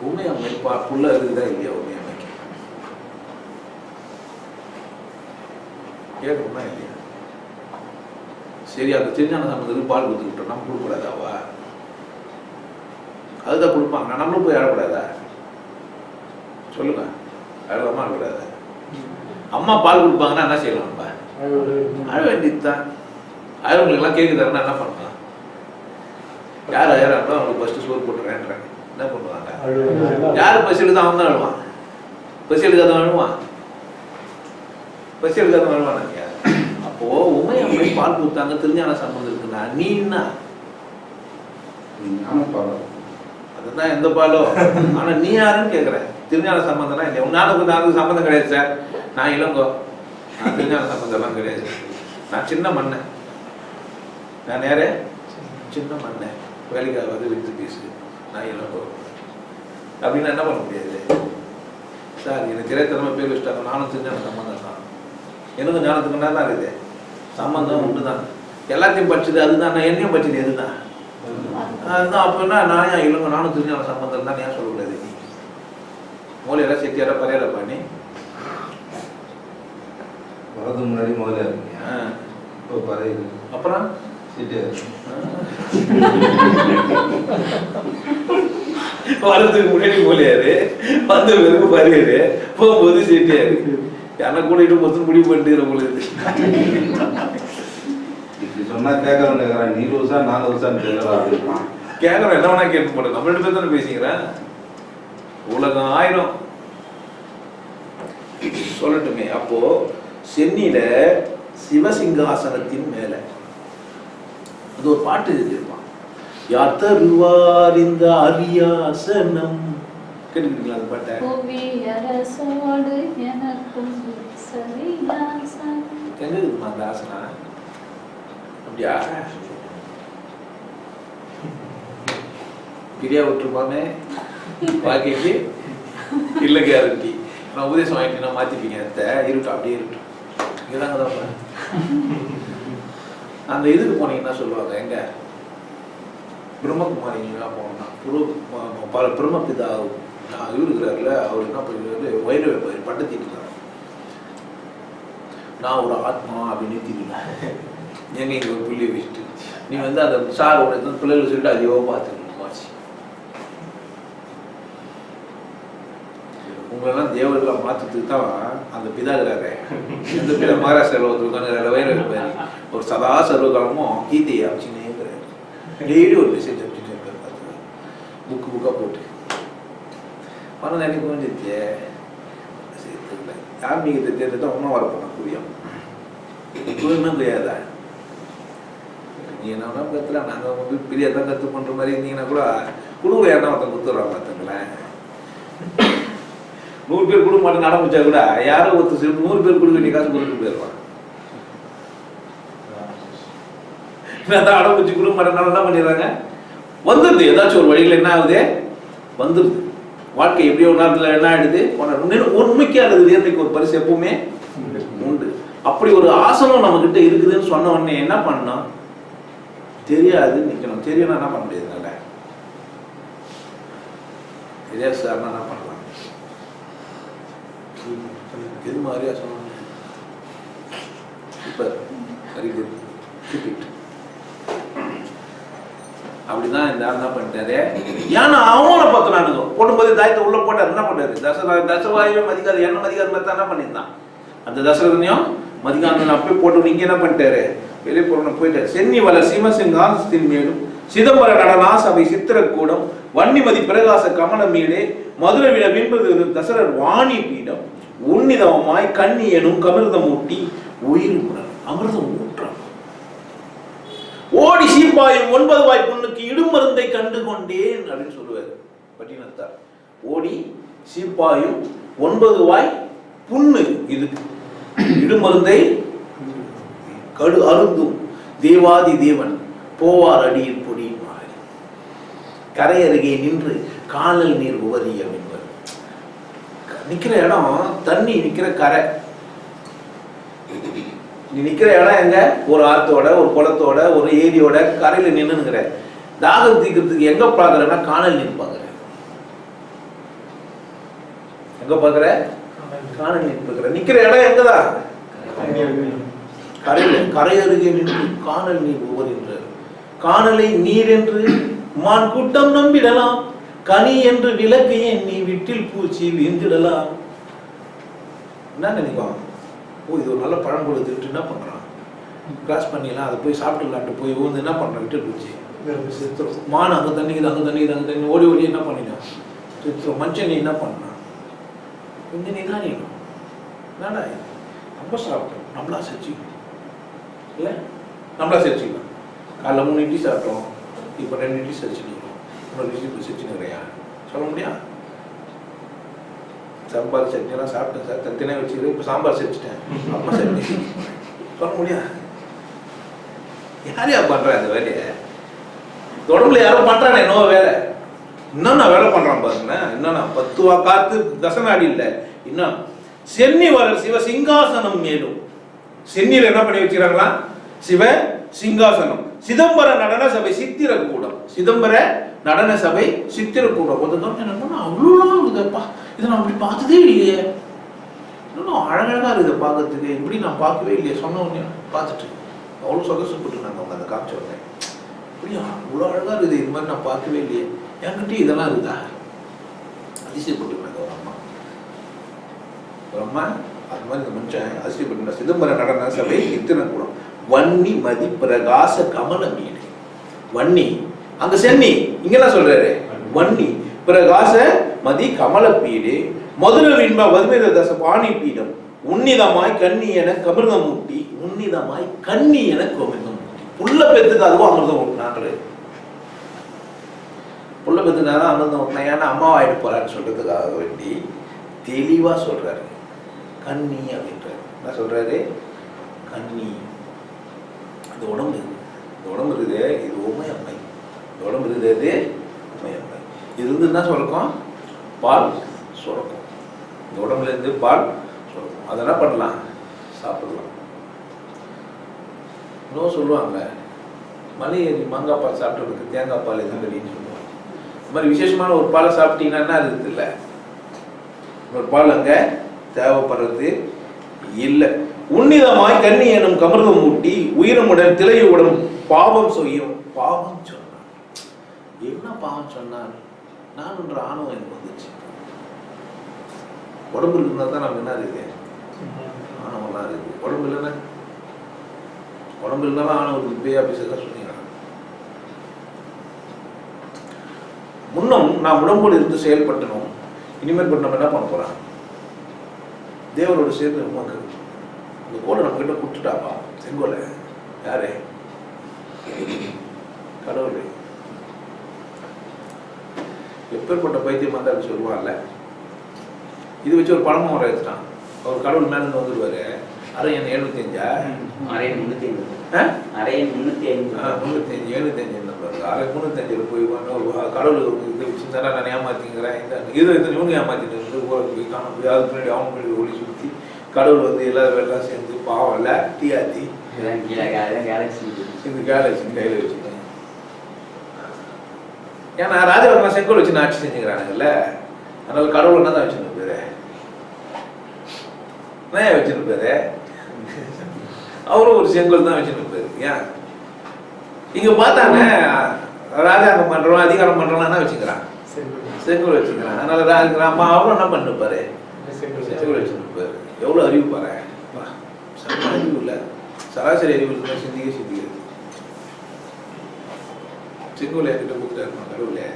உண்மையம்மை புள்ள இருக்குதா இல்லையா? உண்மையம்மைக்கு கேட்கணும்னா இல்லையா? சரி, அந்த திருஞான சம்பந்தத்துக்கு பால் கொடுத்துக்கிட்டோம், நம்ம கொடுக்கூடாதாவா? அதுதான் கொடுப்பாங்க, நம்மளும் போய் அழக்கூடாதா? சொல்லுங்க, அழகாம அழக்கூடாதா? அம்மா பால் கொடுப்பாங்கன்னா என்ன செய்யலாம்? நம்ம அழ வேண்டியதுதான். அழகுங்களுக்கெல்லாம் கேக்கு தரேன்னா என்ன பண்ணலாம்? யார் அழகாங்களோ அவங்களுக்கு ஃபர்ஸ்ட் சோறு போட்டுறேன்றாங்க. என்ன பண்ணுவாங்க? யாரு பசியில் தான் அவன் தான் அழுவான். பசி எடுக்காத வேணுமா? பசி எடுக்காத வேணுமா? நீங்க அப்போ உண்மை அம்மை பால் கொடுத்தாங்க, திருஞான சம்பந்தம் இருக்குன்னா நீ என்ன? அதுதான் எந்த பாலோ? ஆனா நீ யாருன்னு கேட்குறேன். திருஞான சம்பந்தம்னா இல்லை, நானுக்கு சம்பந்தம் கிடையாது சார், நான் இளங்கோ, நான் திருஞான சம்பந்தம்லாம் கிடையாது, நான் சின்ன மண்ணேன், நான் நேரே சின்ன மண்ணேன், வேலைக்காக வந்து வித்து பேசு, நான் இளங்கோ அப்படின்னு என்ன பண்ண முடியாது சார். எனக்கு திரைத்தனமாக பேர் வச்சுட்டாங்க, நானும் திருஞான சம்பந்தம் தான், எனக்கு ஞானத்துக்கு தான் இருக்குது சம்பந்தம் உண்டு தான், எல்லாத்தையும் படிச்சது அதுதான், நான் என்னையும் படிச்சது எதுதான் அதுதான். அப்படின்னா நான் ஏன் இல்லைங்க நானும் திருஞான சம்பந்தம் தான் ஏன் சொல்லக்கூடாது? நீ மூலையில செட்டியார பரையார பண்ணி வரது முன்னாடி முதல்ல இருக்கீங்க, இப்போ பறையுது, அப்புறம் செட்டியார் வரதுக்கு முன்னாடி மூலையாரு, வந்த பிறகு பரையாரு, போகும்போது செட்டியாரு. எனக்கு கூட இட்டு மொத்தம் முடிவு பண்ணிட்டு உங்களுக்கு இப்படி சொன்னா கேட்கறவன் கேட்கறான், நீ ரூசா 4 வருஷம் தெரியலா அப்படின்னா கேட்கறோம், என்ன வேணா கேட்டு போட்டோம், நம்ம 2 பேர் தானே பேசிக்கிறேன். உலகம் 1000 சொல்லட்டுமே. அப்போ சென்னியில சிவசிங்காசனத்தின் மேல அது ஒரு பாட்டு இருப்பான், யார் தருவார் இந்த அரியாசனம், கேட்டுக்கிறீங்களா அந்த பாட்டை? எங்க இருக்குமா அந்த ஆசனா? அப்படியா பிரியா விட்டுருப்பானே வாழ்க்கைக்கு இல்லை கேரண்டி. நான் உபதேசம் வாங்கிட்டு மாத்திப்பீங்க, இருட்டும் அப்படியே இருக்கட்டும். இங்கதாங்க தான் அந்த இதுக்கு போனீங்கன்னா சொல்லுவாங்க, எங்க பிரம்மகுமாரிங்களா போனோம்னா பல பிரம்மபிதா நான் இருக்கிறாருல, அவர் என்ன பண்ணிருக்காரு, வைரவ பட்டத்திட்டு இருக்காரு, நான் ஒரு ஆத்மா அப்படின்னு நிறுத்திக்கலாம். எங்க இங்க ஒரு புள்ளியை வச்சுட்டு நீ வந்து அந்த சாரோட பிள்ளைகளை சொல்லிட்டு அதையோ பார்த்துக்கணும். உங்களெல்லாம் தேவர்களை மாற்றத்துக்கு தான் அந்த பிதாகிறாரு. எந்த பிள்ளை மகாராஷ்டிராவில் ஒருத்தருக்கான வயிறு இருப்பாரு, ஒரு சதா சர்வகாலமும் கீதையை அமைச்சுன்னே இருக்கிறாரு, டெய்லி ஒரு மெசேஜ் அமைச்சுட்டே இருப்பாரு, புக்காக போட்டு ஆனால் எனக்கு கொஞ்சிச்சு சேர்த்துக்கல. ஆன்மீகத்தை தேர்ந்துட்டா ஒன்றும் வரப்போனா புரியும், புரியும்னா புரியாதா? நீ என்ன கற்றுல, நாங்கள் வந்து பிரியா தான் கற்று பண்ணுற மாதிரி இருந்தீங்கன்னா கூட குடும்பம் யாருன்னா ஒருத்தன் கொடுத்துட்றாங்க. பார்த்துங்களேன், 100 பேர் கொடுக்க மாட்டேன் ஆரம்பிச்சா கூட யாரோ ஒருத்தர் சேர்ந்து 100 பேர் கொடுக்க வேண்டிய காசு கொடுத்துட்டு போயிடுவான். ஆரம்பிச்சு கொடுக்க மாட்டேனால என்ன பண்ணிடுறாங்க, வந்துடுது ஏதாச்சும் ஒரு வழியில் என்ன ஆகுது, வந்துடுது. வாழ்க்கை எப்படியோ ஒரு நேரத்தில் என்ன ஆயிடுது, உண்மைக்கே அல்லது இயற்கைக்கு ஒரு பரிசு எப்பவுமே உண்டு. அப்படி ஒரு ஆசனம் நம்ம கிட்ட இருக்குதுன்னு சொன்ன உடனே என்ன பண்ணணும், தெரியாது நிக்கணும். தெரியும் என்ன பண்ண முடியாது, நல்ல இதே சார் என்ன பண்ணலாம், எது மாதிரியா சொன்னாங்க, super very good keep it. அப்படிதான் இந்த என்ன பண்ணிட்டாரு, ஏன்னா அவங்கள பார்க்கறானுங்க போடும்போது தாயத்தை உள்ள போட்டார். என்ன பண்ணாரு, தசவாயுமே மதிக்காது, என்ன மதிக்காது மாதிரி என்ன பண்ணியிருந்தான், அந்த தசரதனையும் மதிக்கான அப்பயே போட்டு இங்க என்ன பண்ணிட்டாரு, வெளியே போறோம் போயிட்டாரு. சென்னி வள சிவசிங்காசத்தின் மேலும் சிதம்பர நடனா சபை சித்திரக்கூடம் வன்னிமதி பிரகாச கமலமீடே மதுரை விட வின்பது தசரர் வாணி பீடம் உன்னிதமாய் கண்ணி எனும் கமிர்தம் ஊட்டி உயிர் முடன் அமிர்தம் ஊற்றான் ஓடி சீப்பாயும் 9 வாய் புண்ணுக்கு இடுமருந்தை கண்டு கொண்டேன் அப்படின்னு சொல்லுவாரு பட்டினத்தார். ஓடி சீப்பாயும் 9 வாய் புண்ணு இதுக்கு இடுமருந்தை கடு அருந்தும் தேவாதி தேவன் போவார் அடியில் பொடியின் மகள் கரை அருகே நின்று காணல் நீர் உவரியம் என்பது. நிக்கிற இடம் தண்ணி நிக்கிற கரை, நீ நிக்கிற இடம் எங்க, ஒரு ஆத்தோட ஒரு குளத்தோட ஒரு ஏரியோட கரையில நின்னுங்கிற தாகம் தீக்கிறதுக்கு எங்க பாக்குறேன்னா காணல் நீர் பாக்குற. எங்க பாக்குற, காணல் நீர் பாக்குற. நிக்கிற இடம் எங்கதான், கரையில கரை அருகே நின்று காணல் நீர் உவரின்ற. காணலை நீர் என்று மான் கூட்டம் நம்பிடலாம், கனி என்று விளக்கு எண்ணி வீட்டில் பூச்சி வீழ்ந்திடலாம். என்ன நினைக்கும், ஓ இது ஒரு நல்ல பழம் கொடுத்துட்டு என்ன பண்றான், கிராஸ் பண்ணிடலாம், அதை போய் சாப்பிட்டுலான்ட்டு போய் ஊந்து என்ன பண்றான், விட்டு பூச்சி செத்துரும். மான் அங்கே தண்ணிக்குது அங்கே தண்ணிக்குது அங்கே தண்ணி ஓடி ஓடி என்ன பண்ணிடும் செத்துரும். மனுஷன் என்ன பண்ணான், கொஞ்சம் நிதானிக்கணும். என்னடா இது ரொம்ப சாப்பிட்டோம், நம்மளா செஞ்சுக்கணும் இல்லை, நம்மளா செஞ்சுக்கணும். காலைல 3 இட்லி சாப்பிட்டோம், இப்போ 2 இட்லி செஞ்சுக்கணும், 1 இட்லி இப்போ செஞ்சுக்கிறேன் சொல்ல முடியா? சாம்பார் சட்னியெல்லாம் சாப்பிட்டேன் சார், தனித்தனியாக வச்சுக்கிறேன், இப்போ சாம்பார் செஞ்சுட்டேன், அம்மா சட்னி சொல்ல முடியா? யாரையா பண்ணுறேன் அந்த வேலையை? உடம்புல யாரும் பண்ணுறானே என்னவோ வேலை, இன்னும் நான் வேலை பண்ணுறான் பாருங்க. இன்னும் நான் 10 காத்து தசநாடி இல்லை, இன்னும் சென்னி வளர் சிவ சிங்காசனம் மேலும். சென்னியில் என்ன பண்ணி வச்சுக்கிறாங்களா? சிவ சிங்காசனம். சிதம்பர நடன சபை சித்திரக்கூடம். சிதம்பர நடன சபை சித்திரக்கூடம். என்ன அவ்வளோலாம் இருக்குதுப்பா, இதை நான் அப்படி பார்த்ததே இல்லையே, இன்னும் அழகழகா இருக்குது பார்க்கறதுக்கு, இப்படி நான் பார்க்கவே இல்லையே. சொன்ன உடனே பார்த்துட்டு அவ்வளோ சந்தோஷப்பட்டு நாங்கள் அவங்க அந்த காமிச்ச உடனே, அப்படியா இவ்வளோ அழகா இருக்குது, இது மாதிரி நான் பார்க்கவே இல்லையே, என்கிட்ட இதெல்லாம் இருக்குதா? அதிசயப்பட்டுருந்தாங்க ஒரு அம்மா. ஒரு அம்மா அது மாதிரி இந்த மனுஷன் அதிசயப்பட்டு. சிதம்பர நடன சபை சித்திரக்கூடம். வன்னி மதி பிரகாச கமல மீடு. வன்னி அங்க சென்னி, இங்கெல்லாம் சொல்றாரு வன்னி பிரகாச மதி கமல பீடு. மதுர விண்ப வதுமித தச பாணி பீடம். உன்னிதமாய் கண்ணி என கமிர்தம் ஊட்டி. உன்னிதமாய் கண்ணி என கமிர்தம் ஊட்டி. புள்ள பெத்துக்கு அதுவும் அமிர்தம் ஊட்டினாங்களே. புள்ள பெத்துனாதான் அமிர்தம் ஊட்டினா, ஏன்னா அம்மாவாயிட்டு போறான்னு சொல்றதுக்காக வேண்டி தெளிவா சொல்றாரு கண்ணி அப்படின்றாரு. என்ன சொல்றாரு? கண்ணி. இந்த உடம்பு, இந்த உடம்பு இருக்குது, இது உமையம்மை. இந்த உடம்பு இருக்குது, அது உமையம்மை. இது இருந்து என்ன சுரக்கும்? பால் சுரக்கும். இந்த உடம்புல இருந்து பால் சுரக்கும். அதை என்ன பண்ணலாம்? சாப்பிடலாம். இன்னும் சொல்லுவாங்க, மலை ஏறி மாங்காய் பால் சாப்பிட்டு தேங்காய் பால் எதுவும் வெளியின்னு சொல்லுவாங்க. இந்த மாதிரி விசேஷமான ஒரு பாலை சாப்பிட்டீங்கன்னா என்ன இருக்குது இல்லை, ஒரு பால் அங்கே தேவைப்படுறது இல்லை. உன்னிதமாய் கண்ணி எனும் கமிர்தம் ஊட்டி. உயிரமுடன் திளையுடன் பாவம் செய்யும். பாவம் சொன்னான். என்ன பாவம் சொன்னான்? நான் என்ற ஆணவம் எனக்கு வந்துச்சு. உடம்பு இருந்தா தான் நமக்கு என்ன இருக்கு? ஆணவம்லாம் இருக்கு. உடம்பு இல்லைன்னா, உடம்பு இருந்தாலும் ஆணவத்துக்கு பேயா பேசுறதா சொன்னீங்க. முன்னும் நாம் உடம்போடு இருந்து செயல்பட்டனும். இனிமேல் நம்ம என்ன பண்ண போறோம்? தேவனோட சேர்ந்து நமக்கு இந்த கோலை நம்ம கிட்ட கொடுத்துட்டாப்பா, செங்கோலை. யாரு? கடவுள். எப்பேற்பட்ட பைத்தியம் வந்து அப்படி சொல்லுவான்ல, இது வச்சு ஒரு பழமும் வர வச்சுட்டான். அவர் கடவுள் மேல இருந்து வந்துடுவாரு. அரை என்ன 75 அரை 305 அரை 305 305 அரை 305 போய் கடவுள் இது வச்சுருந்தா நான் ஏமாத்திங்கிறேன். இது இவங்க ஏமாத்திட்டு ஊருக்கு போய் காண போய் அதுக்கு முன்னாடி அவங்க முன்னாடி ஒளி சுற்றி கடவுள் வந்து எல்லாரும் எல்லாம் சேர்ந்து பாவம் இல்லை டிஆர்டி கேலக்சி இந்த கேலக்சி கையில் வச்சுருக்கேன். ஏன்னா ராஜவர்மா செங்கோல் வச்சு ஆட்சி செஞ்சுக்கிறானுங்கல்ல, அதனால கடவுள் என்ன தான் வச்சுருப்பாரு, நான் வச்சுருப்பாரு. அவரும் ஒரு செங்கோல் தான் வச்சுருப்பாரு. ஏன் இங்க பார்த்தாங்க ராஜாங்கம் பண்றோம் அதிகாரம் பண்றோம் என்ன வச்சுக்கிறான்? செங்கோல் வச்சுக்கிறான். அதனால அம்மா அவரும் என்ன பண்ணிருப்பாரு? செங்கோல் வச்சுருப்பாரு. எவ்வளவு அறிவு பாரு, அறிவு இல்லை, சராசரி அறிவு இருந்தா சிந்திக்கிறது. செங்கோல் என்கிட்ட கொடுத்தாருமா கடவுளே,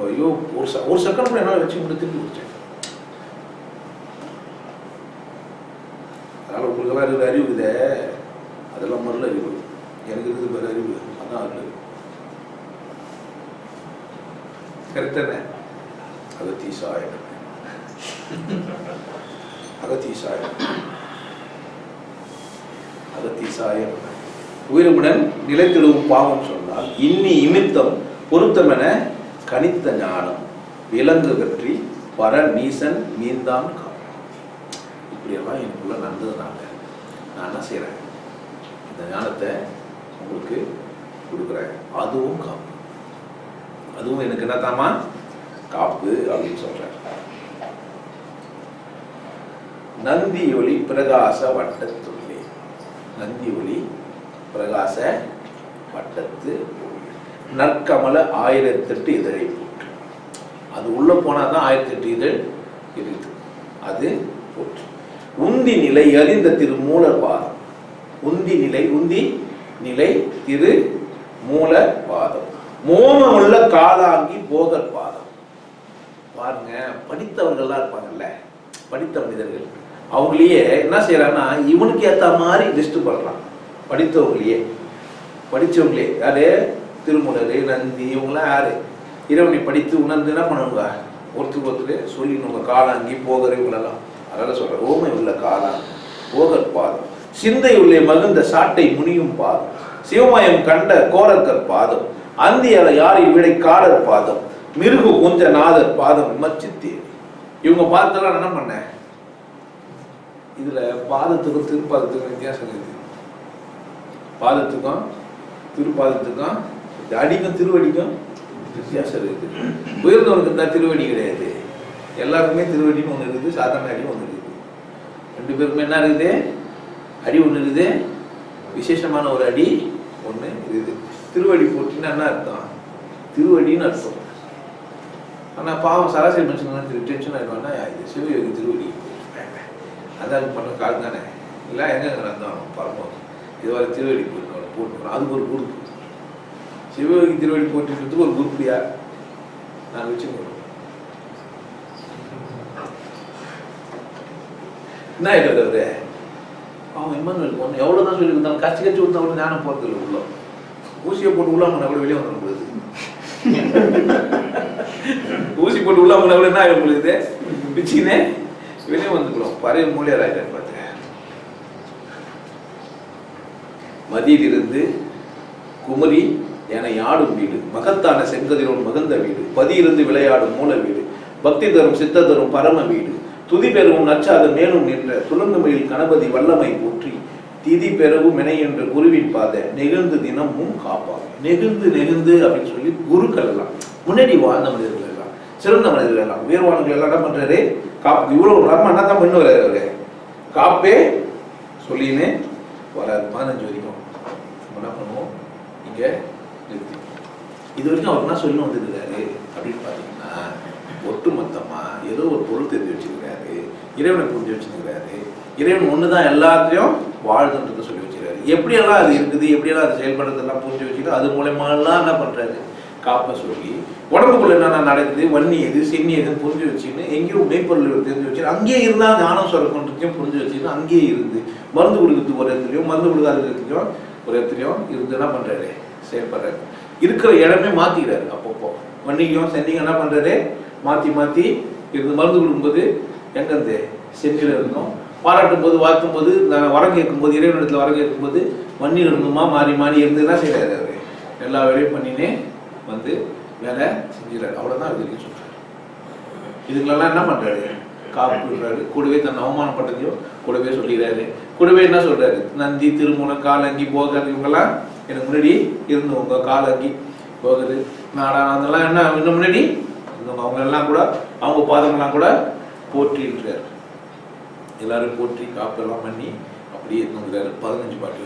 ஐயோ ஒரு செகண்ட் கூட என்னால வச்சு முடிச்சு முடிச்சேன். அதனால உங்களுக்கெல்லாம் இருக்கிற அறிவு இதை அதெல்லாம் மறுல அறிவு, எனக்கு இருக்குது வேற அறிவு, அதான் அறிவு. கரெக்டானே? அகத்தீசாயம் அகத்தீசாயம் அகத்தீசாயம். உயிரமுடன் நிலைத்திடுவும் பாவம் சொன்னால் இன்னி இமித்தம் பொருத்தம் என கனித்த ஞானம் விலங்கு பற்றி பர நீசன் மீந்தான் காரணம். இப்படியெல்லாம் எனக்குள்ள நடந்ததுனால நான் என்ன செய்யறேன்? இந்த ஞானத்தை உங்களுக்கு கொடுக்குறேன். அதுவும் காப்பு, அதுவும் எனக்கு என்னத்தாமா காப்பு அப்படின்னு சொல்றேன். நந்தி ஒளி பிரகாச வட்டத்துள்ளே. நந்தி ஒளி பிரகாச வட்டத்து நற்கமல 1008 இதழை போற்று. அது உள்ள போனாதான் 1008 இதழ் இருக்குது. அது போற்று. உந்தி நிலை அறிந்த திரு மூல பாதம். உந்தி நிலை, உந்தி நிலை திரு மூல பாதம். மோனமுள்ள காலாங்கி போகர் பாதம். பாருங்க, படித்தவர்கள்லாம் இருப்பாங்கல்ல, படித்த மனிதர்கள். அவங்களையே என்ன செய்யறாங்கன்னா இவனுக்கு ஏற்ற மாதிரி லிஸ்ட் பண்ணலாம். படித்தவங்களே யாரு? திருமூலர், நந்தி, இவங்களாம் யாரு? இறைவனை படித்து உணர்ந்து என்ன பண்ணுவாங்க? ஒருத்தர் சொல்லிடுவாங்க. காலாங்கி போகர் இவங்களெல்லாம். அதனால சொல்ற ஓமை உள்ள காலம் போகர் பாதம், சிந்தை உள்ளே மகிழ்ந்த சாட்டை முனியும் பாதம், சிவமயம் கண்ட கோரக்கர் பாதம், அந்தியல யாரை விடை காடர் பாதம், மிருகு கொஞ்ச நாதர் பாதம் விமர்சித்தே. இவங்க பாதத்தெல்லாம் என்ன பண்ண? இதுல பாதத்துக்கும் திருப்பாதத்துக்கும் வித்தியாசம் இருக்கு. பாதத்துக்கும் திருப்பாதத்துக்கும், அடிக்கும் திருவடிக்கும் வித்தியாசம் இருக்கு. உயர்ந்தவனுக்கு தான் திருவடி கிடையாது. எல்லாருக்குமே திருவடின்னு ஒன்று இருக்குது, சாதாரண அடி ஒன்று இருக்குது. ரெண்டு பேருக்குமே என்ன இருக்குது? அடி ஒன்று இருக்குது, விசேஷமான ஒரு அடி ஒன்று இருக்குது. திருவடி போட்டின்னா என்ன அர்த்தம்? திருவடின்னு அர்த்தம். ஆனால் பாவம் சராசரி மனுஷன் டென்ஷன் ஆகிடுவான்னா இது சிவயோகி திருவடி அதான் பண்ண கால் தானே இல்லை எங்கே அர்த்தம் பரம்போம் இதுவரை திருவடி போட்டுக்கணும். அதுக்கு ஒரு குரூப் சிவயோகி திருவடி போட்டுக்கிறதுக்கு ஒரு குரூப்லையா நான் வச்சுக்கணும். என்ன ஆகிடுது அவரு? அவன் எம்மானுவேல் போகணும் எவ்வளோதான் சொல்லி கொடுத்தாலும் கச்சி கொடுத்தா கூட ஞானம் போகிறது இல்லை. உள்ள ஊசியை போட்டு உள்ளாம கூட வெளியே வந்துட முடியாது. ஊசி போட்டு உள்ளாம கூட என்ன ஆகிட முடியுது? பிச்சினே வெளியே வந்துக்கிறோம். பறைய மூலியார் ஆகிட்டார் பார்த்து. மதியிலிருந்து குமரி என ஆடும் வீடு, மகத்தான செங்கதிரோன் மகந்த வீடு, பதியிருந்து விளையாடும் மூல வீடு, பக்தி தரும் சித்த தரும் பரம வீடு, துதி பெறவும் நச்சாத மேலும் நின்ற துளங்குமையில் கணபதி வல்லமை போற்றி, திதி பெறவும் வினை என்ற குருவின் பாதை நெகிழ்ந்து தினமும் காப்பாங்க. நெகிழ்ந்து அப்படின்னு சொல்லி குருக்கள் எல்லாம் முன்னாடி வாழ்ந்த மனிதர்கள் எல்லாம், சிறந்த மனிதர்கள் எல்லாம், உயர்வானவர்கள் எல்லாம் என்ன பண்றாரு? காப்பு. இவ்வளவு நம்ம என்ன தான் பண்ணு வர்றாரு அவரு? காப்பே சொல்லின்னு வராது. 15 வரைக்கும் என்ன பண்ணுவோம்? இங்க நிறுத்தி இது வரைக்கும் அவர் என்ன சொல்லி வந்துருக்காரு அப்படின்னு பாத்தீங்கன்னா, ஒட்டுமொத்தமா ஏதோ ஒரு பொருள் தெரிஞ்சு வச்சிருக்காரு, இறைவனை புரிஞ்சு வச்சிருக்காரு, இறைவன் ஒண்ணுதான் எல்லாத்தையும் வாழ்துன்றதை சொல்லி வச்சிருக்காரு. எப்படியெல்லாம் அது இருக்குது, எப்படியெல்லாம் அது செயல்படுறதெல்லாம் புரிஞ்சு வச்சுட்டு அது மூலயமாலாம் என்ன பண்றாரு? காப்ப சொல்லி உடம்புக்குள்ள என்னென்ன நடக்குது, வன்னி எது சென்னி எதுன்னு புரிஞ்சு வச்சுன்னு, எங்கேயும் மெய்ப்பொருள் தெரிஞ்சு வச்சு அங்கேயே இருந்தா ஞானம் சொல்றதுக்கும் புரிஞ்சு வச்சுன்னு அங்கேயே இருந்து மருந்து கொடுக்கறதுக்கு ஒரு இடத்துலையும் மருந்து கொடுக்காததுலையும் ஒரு இடத்துலையும் இருந்து என்ன பண்றாரு? செயல்படுறாரு. இருக்கிற இடமே மாத்திக்கிறாரு. அப்பப்போ வன்னிக்கும் சென்னிக்கும் என்ன பண்றாரு? மாத்தி இருந்து மருந்து கொடுக்கும்போது எங்கிருந்து சென்னில இருந்தோம், பாராட்டும் போது வாழ்த்தும் போது வரம் கேட்கும் போது இறைவனிடத்துல வரம் கேட்கும் போது வன்னியில் இருந்துமா மாறி இருந்து என்ன செய்யறாரு? அவரு எல்லா வேலையும் பண்ணினே வந்து வேலை செஞ்சுறாரு. அவ்வளவுதான் இது சொல்றாரு. இதுங்களெல்லாம் என்ன பண்றாரு? காப்புறாரு. கூடவே தன் அவமானப்பட்டதையும் கூடவே சொல்லிடுறாரு. கூடவே என்ன சொல்றாரு? நந்தி, திருமூலம், காலங்கி, போகர் இவங்கெல்லாம் எனக்கு முன்னாடி இருந்தவங்க. காலங்கி, போகரு, நாடான அதெல்லாம் என்ன இன்னும் முன்னாடி இருந்தவங்க. அவங்க எல்லாம் கூட அவங்க பாதங்கள்லாம் கூட போற்றின்றார். எல்லாரும் போற்றி காப்பெல்லாம் பண்ணி அப்படியே இருந்துங்கிறாரு. 15 பாட்டு.